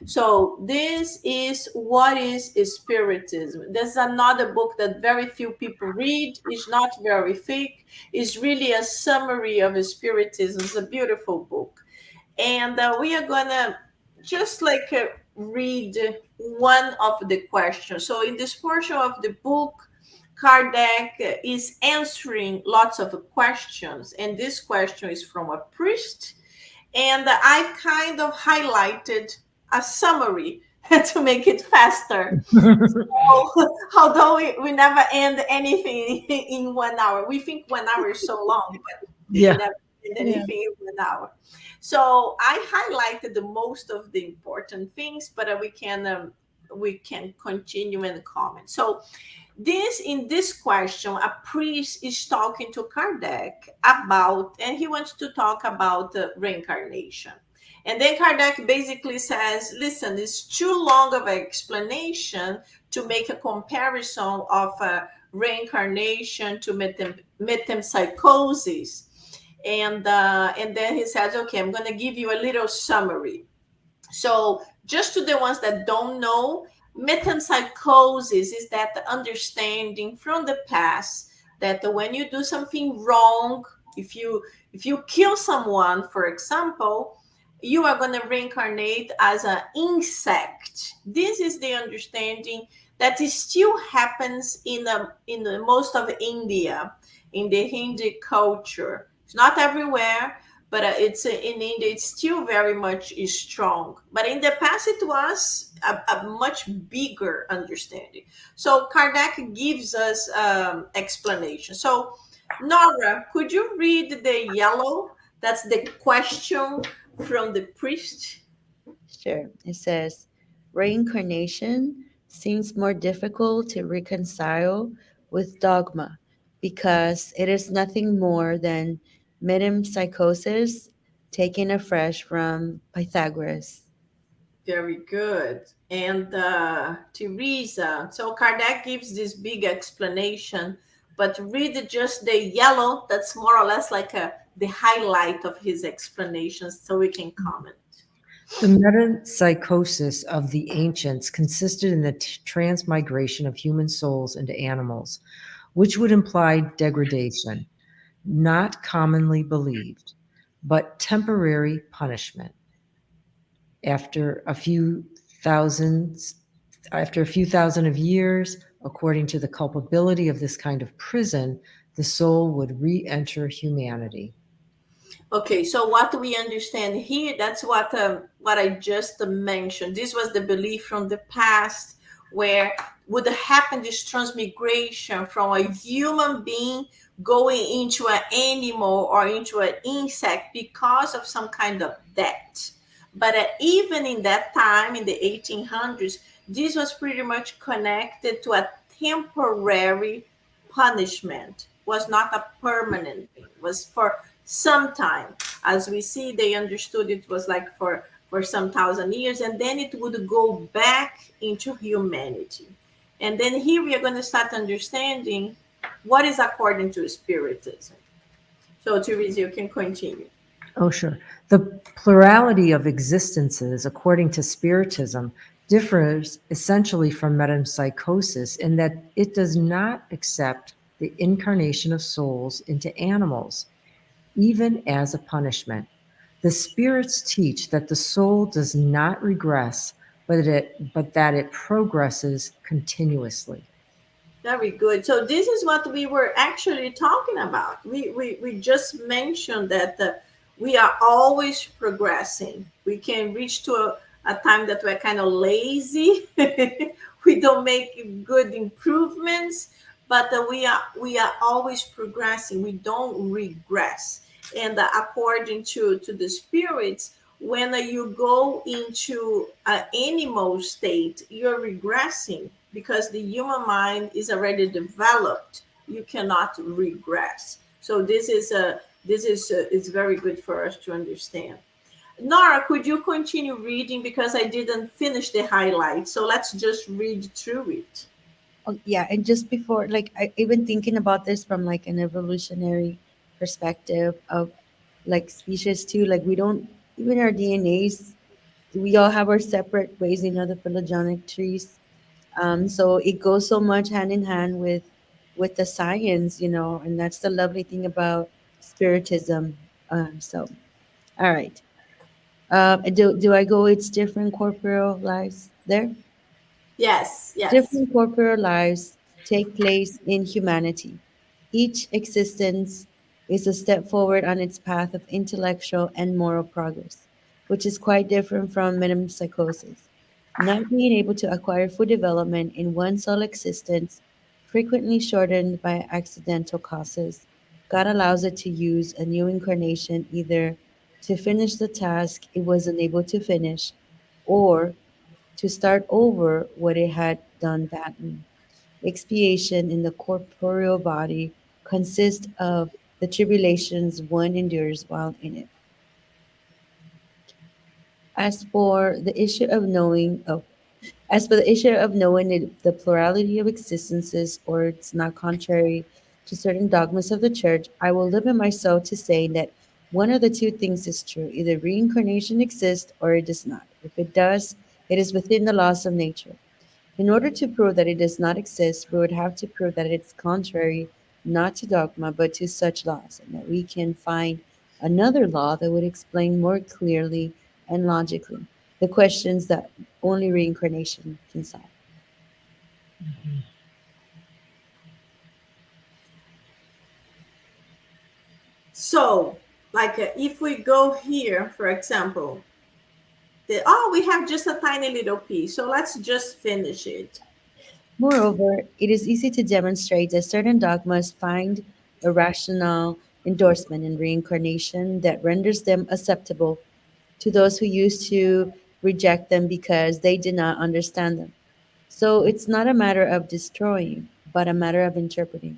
So this is What is Spiritism. This is another book that very few people read. It's not very thick. It's really a summary of Spiritism. It's a beautiful book. And we are going to just like read one of the questions. So in this portion of the book, Kardec is answering lots of questions. And this question is from a priest, and I kind of highlighted a summary to make it faster. So, although we never end anything in 1 hour, we think 1 hour is so long, but we Yeah. never end Yeah. anything in 1 hour. So I highlighted the most of the important things, but we can continue and comment. So in this question, a priest is talking to Kardec about, and he wants to talk about reincarnation. And then Kardec basically says, listen, it's too long of an explanation to make a comparison of reincarnation to metempsychosis. And then he says, okay, I'm going to give you a little summary. So, just to the ones that don't know, metempsychosis is that understanding from the past that when you do something wrong, if you kill someone, for example, you are going to reincarnate as an insect. This is the understanding that is still happens in the most of India, in the Hindi culture. It's not everywhere, but it's in India. It's still very much is strong. But in the past, it was a much bigger understanding. So Kardec gives us explanation. So Nora, could you read the yellow? That's the question from the priest. Sure. It says reincarnation seems more difficult to reconcile with dogma because it is nothing more than metempsychosis taken afresh from Pythagoras. Very good. And Teresa, so Kardec gives this big explanation, but read just the yellow, that's more or less like the highlight of his explanations, so we can comment. The metempsychosis of the ancients consisted in the transmigration of human souls into animals, which would imply degradation, not commonly believed, but temporary punishment. After a few thousands, after a few thousand of years, according to the culpability of this kind of prison, the soul would re-enter humanity. Okay, so what we understand here, that's what I just mentioned. This was the belief from the past where would happen this transmigration from a human being going into an animal or into an insect because of some kind of debt. But even in that time, in the 1800s, this was pretty much connected to a temporary punishment. Was not a permanent thing. Was for some time. As we see, they understood it was like for some thousand years, and then it would go back into humanity. And then here we are going to start understanding what is according to Spiritism. So, Teresa, you can continue. Oh, sure. The plurality of existences, according to Spiritism, differs essentially from metempsychosis in that it does not accept the incarnation of souls into animals, even as a punishment. The spirits teach that the soul does not regress, but that it progresses continuously. Very good. So this is what we were actually talking about. We just mentioned that we are always progressing. We can reach to a time that we're kind of lazy. We don't make good improvements, but we are always progressing. We don't regress. And according to the spirits, when you go into an animal state, you're regressing because the human mind is already developed. You cannot regress. So this is it's very good for us to understand. Nora, could you continue reading because I didn't finish the highlights. So let's just read through it. Oh, yeah, and just before, like, I even thinking about this from like an evolutionary perspective of like species too. Like, we don't even our DNAs. We all have our separate ways, the phylogenetic trees. So it goes so much hand in hand with the science, and that's the lovely thing about spiritism. So, all right. Do I go? It's different corporeal lives there. Yes, yes. Different corporeal lives take place in humanity. Each existence is a step forward on its path of intellectual and moral progress, which is quite different from metempsychosis. Not being able to acquire full development in one sole existence, frequently shortened by accidental causes, God allows it to use a new incarnation either to finish the task it was unable to finish or to start over what it had done badly. Expiation in the corporeal body consists of the tribulations one endures while in it. As for the issue of knowing, oh, as for the issue of knowing the plurality of existences, or it's not contrary to certain dogmas of the church, I will limit myself to saying that one of the two things is true. Either reincarnation exists or it does not. If it does, it is within the laws of nature. In order to prove that it does not exist, we would have to prove that it's contrary not to dogma but to such laws, and that we can find another law that would explain more clearly and logically the questions that only reincarnation can solve. So, like if we go here, for example, we have just a tiny little piece, so let's just finish it. Moreover, it is easy to demonstrate that certain dogmas find a rational endorsement in reincarnation that renders them acceptable to those who used to reject them because they did not understand them. So it's not a matter of destroying, but a matter of interpreting.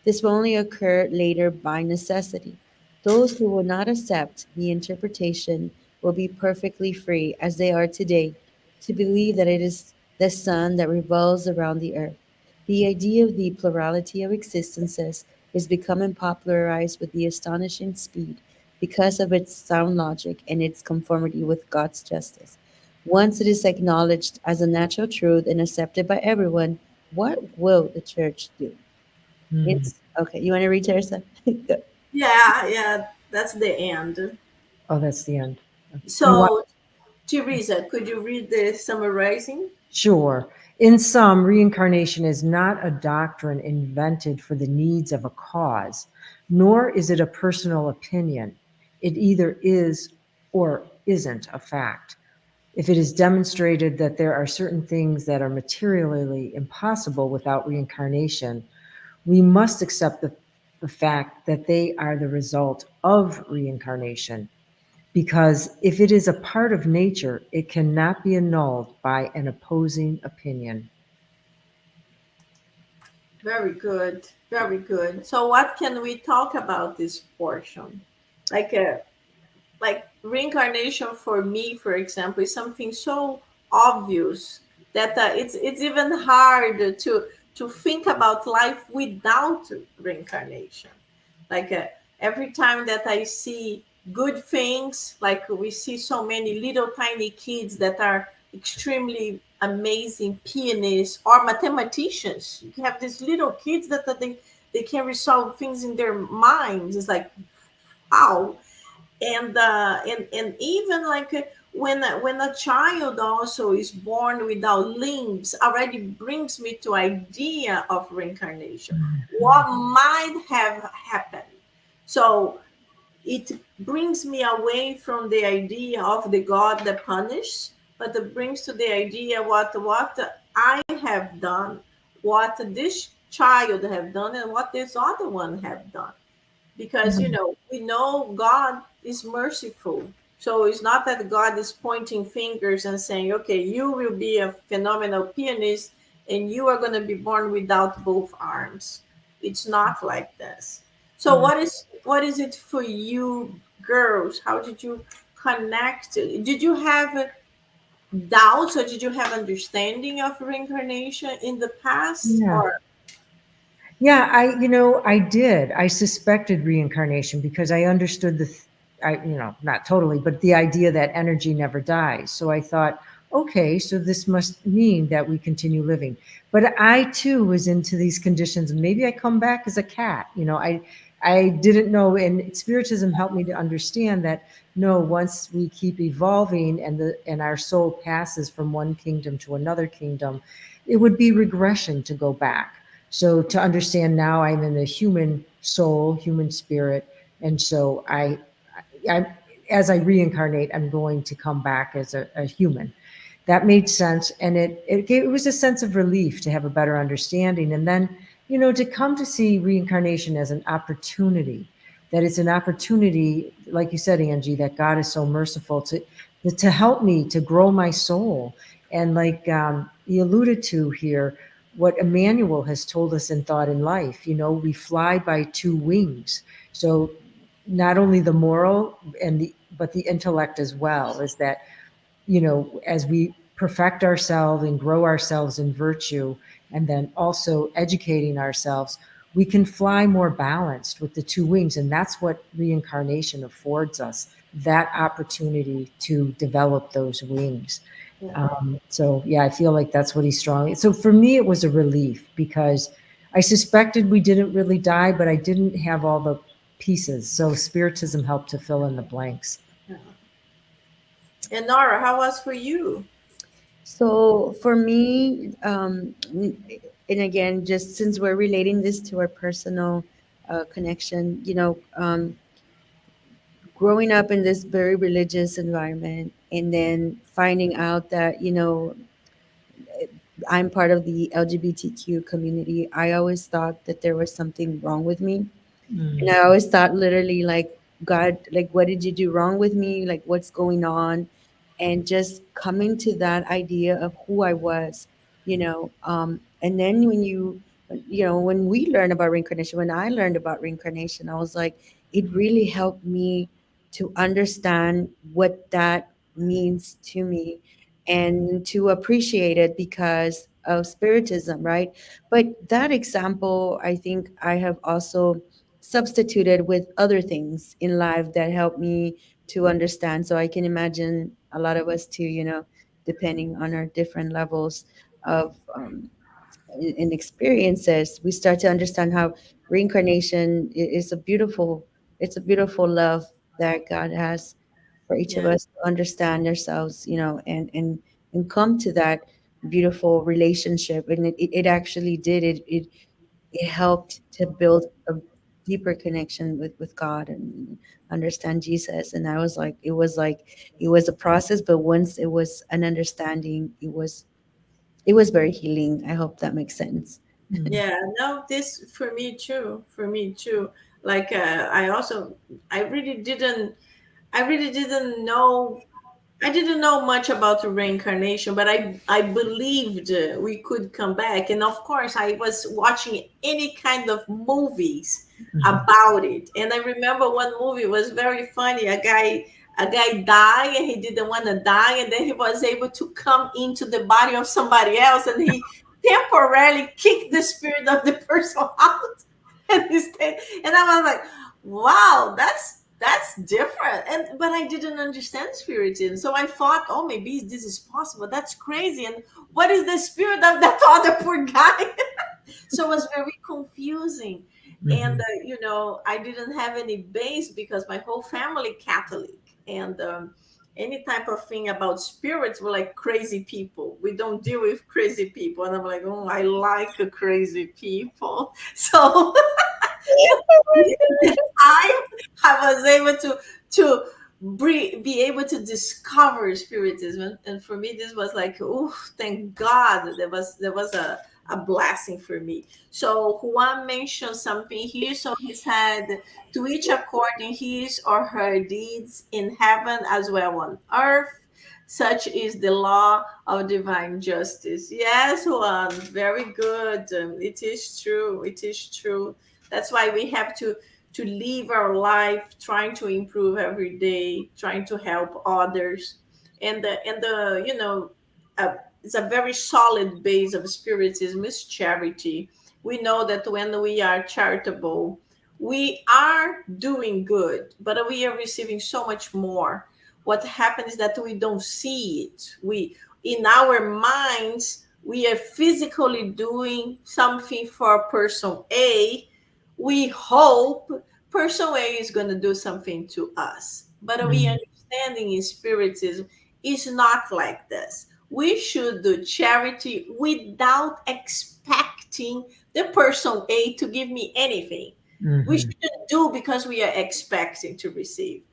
This will only occur later by necessity. Those who will not accept the interpretation will be perfectly free, as they are today, to believe that it is the sun that revolves around the earth. The idea of the plurality of existences is becoming popularized with the astonishing speed because of its sound logic and its conformity with God's justice. Once it is acknowledged as a natural truth and accepted by everyone, what will the church do? Mhm. It's okay. You want to read, Teresa? Go. Yeah, yeah, that's the end. Oh, that's the end. You want So, Teresa, could you read the summarizing? Sure. In sum, reincarnation is not a doctrine invented for the needs of a cause, nor is it a personal opinion. It either is or isn't a fact. If it is demonstrated that there are certain things that are materially impossible without reincarnation, we must accept the fact that they are the result of reincarnation. Because if it is a part of nature, it cannot be annulled by an opposing opinion. Very good, very good. So, what can we talk about this portion? Like, like reincarnation for me, for example, is something so obvious that it's even hard to think about life without reincarnation. Like every time that I see good things, like we see so many little tiny kids that are extremely amazing pianists or mathematicians. You have these little kids that they can resolve things in their minds. It's like, wow. And even like when a child also is born without limbs already brings me to idea of reincarnation, what might have happened. So it brings me away from the idea of the God that punishes, but it brings to the idea what I have done, what this child have done, and what this other one have done. Because Mhm. we know God is merciful. So it's not that God is pointing fingers and saying, okay, you will be a phenomenal pianist and you are going to be born without both arms. It's not like this. So Yeah. what is it for you girls? How did you connect? Did you have doubts or did you have understanding of reincarnation in the past? Yeah. Or Yeah, I did. I suspected reincarnation because I understood not totally, but the idea that energy never dies. So I thought, okay, so this must mean that we continue living. But I too was into these conditions. Maybe I come back as a cat. I didn't know, and Spiritism helped me to understand that no, once we keep evolving and our soul passes from one kingdom to another kingdom, it would be regression to go back. So to understand now I'm in a human soul, human spirit, and so I as I reincarnate, I'm going to come back as a human. That made sense, and it was a sense of relief to have a better understanding, and then to come to see reincarnation as an opportunity. That it's an opportunity, like you said, Angie, that God is so merciful to help me to grow my soul, and like you alluded to here, what Emmanuel has told us in Thought and Life. We fly by two wings. So not only the moral but the intellect as well, is that as we perfect ourselves and grow ourselves in virtue, and then also educating ourselves, we can fly more balanced with the two wings. And that's what reincarnation affords us, that opportunity to develop those wings. yeah. So yeah, I feel like that's what he's strong. So for me, it was a relief because I suspected we didn't really die, but I didn't have all the pieces. So Spiritism helped to fill in the blanks. Yeah. And Nora, how was for you? So for me, and again, just since we're relating this to our personal connection, growing up in this very religious environment, and then finding out that, I'm part of the LGBTQ community, I always thought that there was something wrong with me. And Mm. I always thought literally like, God, like, what did you do wrong with me? Like, what's going on? And just coming to that idea of who I was, and then when we learn about reincarnation, when I learned about reincarnation, I was like, it really helped me to understand what that means to me and to appreciate it because of spiritism, right? But that example, I think I have also substituted with other things in life that help me to understand. So I can imagine a lot of us too, depending on our different levels of in experiences, we start to understand how reincarnation is a beautiful love that God has for each of Yeah, us to understand ourselves, and come to that beautiful relationship. And it actually did it helped to build a deeper connection with God and understand Jesus. And I was like, it was a process, but once it was an understanding, it was very healing. I hope that makes sense. Mm. yeah. No, this for me too. For me too. Like I also, I really didn't, I really didn't know I didn't know much about the reincarnation, but I believed we could come back. And of course, I was watching any kind of movies Mhm. about it. And I remember one movie was very funny. A guy died and he didn't want to die, and then he was able to come into the body of somebody else, and he temporarily kicked the spirit of the person out. And he stayed. And I was like, wow, that's different. And but I didn't understand spiritism, so I thought, oh, maybe this is possible. That's crazy. And what is the spirit of that other poor guy? So it was very confusing. And Mhm. I didn't have any base because my whole family Catholic. And any type of thing about spirits were like crazy people. We don't deal with crazy people. And I'm like, oh, I like crazy people. So I I was able to be able to discover spiritism, and for me this was like, oh, thank God, there was a blessing for me. So Juan mentioned something here. So he said, to each according his or her deeds in heaven as well on earth. Such is the law of divine justice. Yes, Juan, very good. It is true. It is true. That's why we have to live our life trying to improve every day, trying to help others. And the uh, it's a very solid base of spiritism is charity. We know that when we are charitable, we are doing good, but we are receiving so much more. What happens is that we don't see it. We, in our minds, we are physically doing something for person A. We hope person A is going to do something to us. But we Mm. understanding in spiritism is not like this. We should do charity without expecting the person A to give me anything. We Mhm. shouldn't do because we are expecting to receive.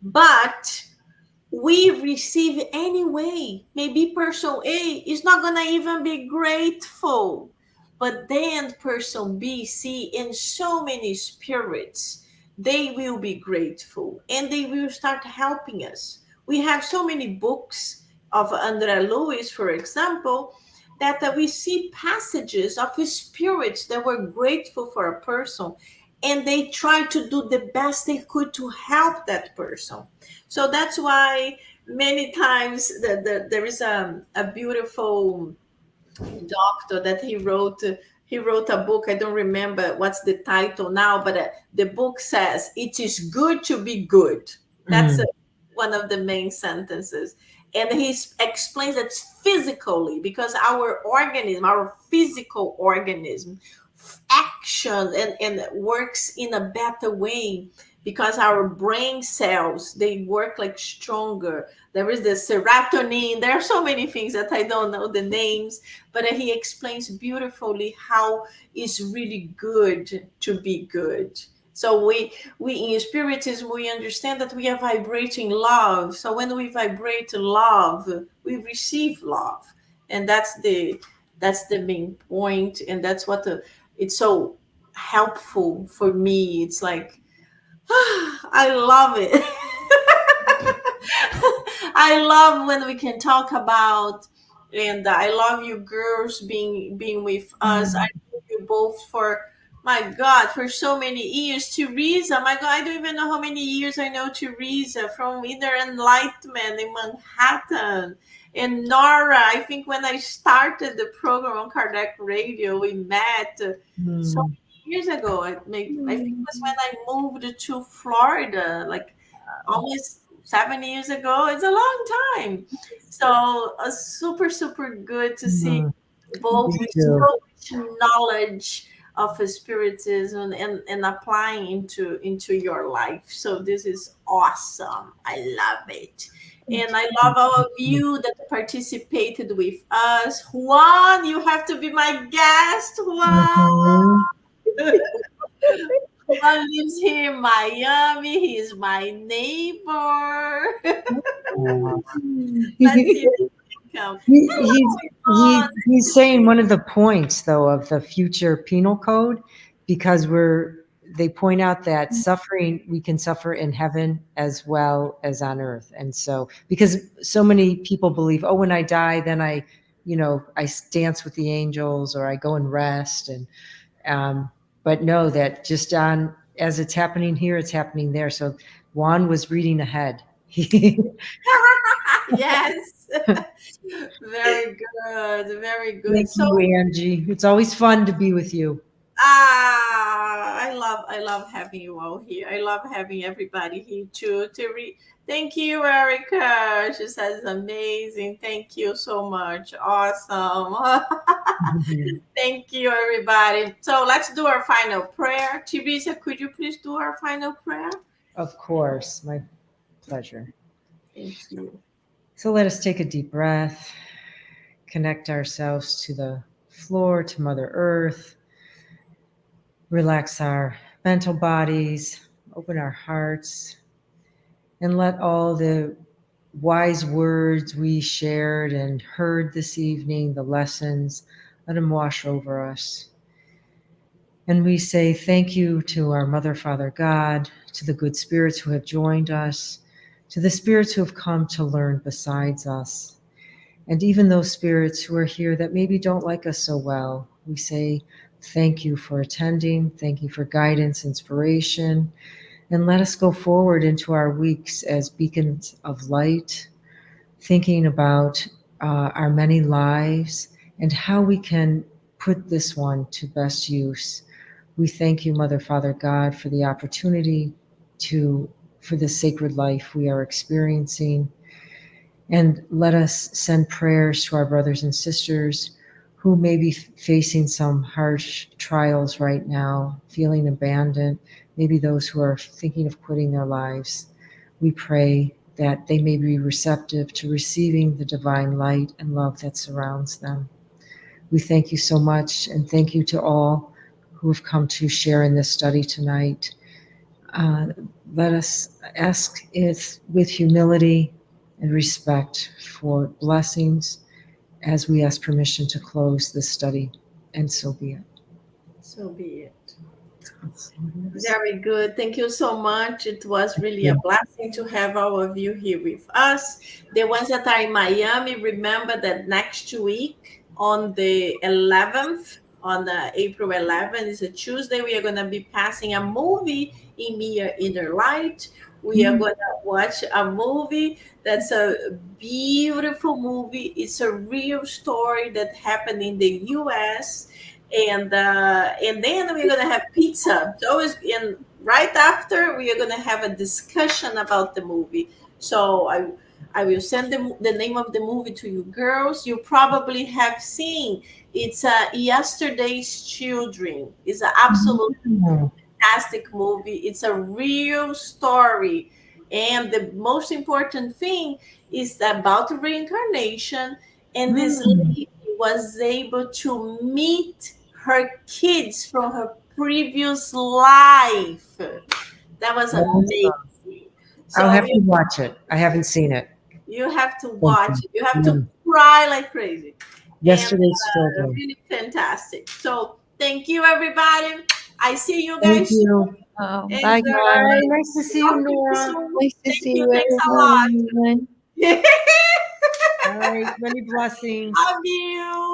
But we receive anyway. Maybe person A is not gonna even be grateful, but then person B, C, in so many spirits, they will be grateful and they will start helping us. We have so many books of Andrea Lewis, for example, that we see passages of spirits that were grateful for a person, and they tried to do the best they could to help that person. So that's why many times there is a beautiful doctor that he wrote a book. I don't remember what's the title now, but the book says it is good to be good. That's Mm. one of the main sentences. And he explains that physically, because our organism, our physical organism, action and works in a better way, because our brain cells, they work like stronger. There is the serotonin. There are so many things that I don't know the names, but he explains beautifully how it's really good to be good. So we in spiritism we understand that we are vibrating love. So when we vibrate love, we receive love, and that's the main point, and that's what it's so helpful for me. It's like I love it. I love when we can talk about, and I love you girls being with us. I Mm, know you both for, my God, for so many years. Teresa, my God, I don't even know how many years I know Teresa from Inner Enlightenment in Manhattan. And Nora, I think when I started the program on Kardec Radio, we met so mm, many years ago. I think it was Mm. when I moved to Florida, like almost 7 years ago. It's a long time. So super, super good to see mm. both Me with too. so much knowledge of spiritism and applying into your life. So this is awesome. I love it. And I love all of you that participated with us. Juan, you have to be my guest. Juan. Mhm. Juan lives here in Miami. He is my neighbor. Let's see if he can come. He's Juan. he's saying one of the points though of the future penal code, because they point out that suffering, we can suffer in heaven as well as on earth. And so because so many people believe, oh, when I die, then I dance with the angels or I go and rest. And but no, that just on as it's happening here, it's happening there. So Juan was reading ahead. Yes. Very good. Very good. Thank So you, Angie. It's always fun to be with you. I love having you all here. I love having everybody here too. Thank you, Erica. She says amazing. Thank you so much. Awesome. Thank you, everybody. So let's do our final prayer. Teresa, could you please do our final prayer? Of course, my pleasure. Thank you. So let us take a deep breath, connect ourselves to the floor, to Mother Earth, relax our mental bodies, open our hearts, and let all the wise words we shared and heard this evening, the lessons, let them wash over us. And we say thank you to our Mother, Father, God, to the good spirits who have joined us, to the spirits who have come to learn besides us, and even those spirits who are here that maybe don't like us so well. We say thank you for attending, thank you for guidance, inspiration, and let us go forward into our weeks as beacons of light, thinking about our many lives and how we can put this one to best use. We thank you, Mother, Father, God, for the opportunity for the sacred life we are experiencing. And let us send prayers to our brothers and sisters who may be facing some harsh trials right now, feeling abandoned, maybe those who are thinking of quitting their lives. We pray that they may be receptive to receiving the divine light and love that surrounds them. We thank you so much, and thank you to all who have come to share in this study tonight. Uh, Let us ask it with humility and respect for blessings as we ask permission to close this study, and so be it. So be it. Let's see this. Very good. Thank you so much. It was really a Yeah. blessing to have all of you here with us. The ones that are in Miami, remember that next week on the 11th, on the April 11th, is a Tuesday, we are going to be passing a movie in Mia Inner Light. We are Mm, going to watch a movie that's a beautiful movie. It's a real story that happened in the US, and then we're gonna have pizza. So always in right after we are gonna have a discussion about the movie. So I will send the name of the movie to you girls. You probably have seen. It's Yesterday's Children. It's an absolute mm, fantastic movie. It's a real story. And the most important thing is about reincarnation. And this mm, lady was able to meet her kids from her previous life. That was Awesome. amazing. I'll So have to watch it. I haven't seen it. you have to Thank watch you. it. You have to Mm. cry like crazy. And Yesterday's children. really fantastic. So thank you, everybody. I see you Thank guys you. soon. Bye, And guys. Bye. Nice to see you, talk to you Nora. soon. Nice to Thank see you. you, Thanks a everyone. lot. All right. Many blessings. Love you.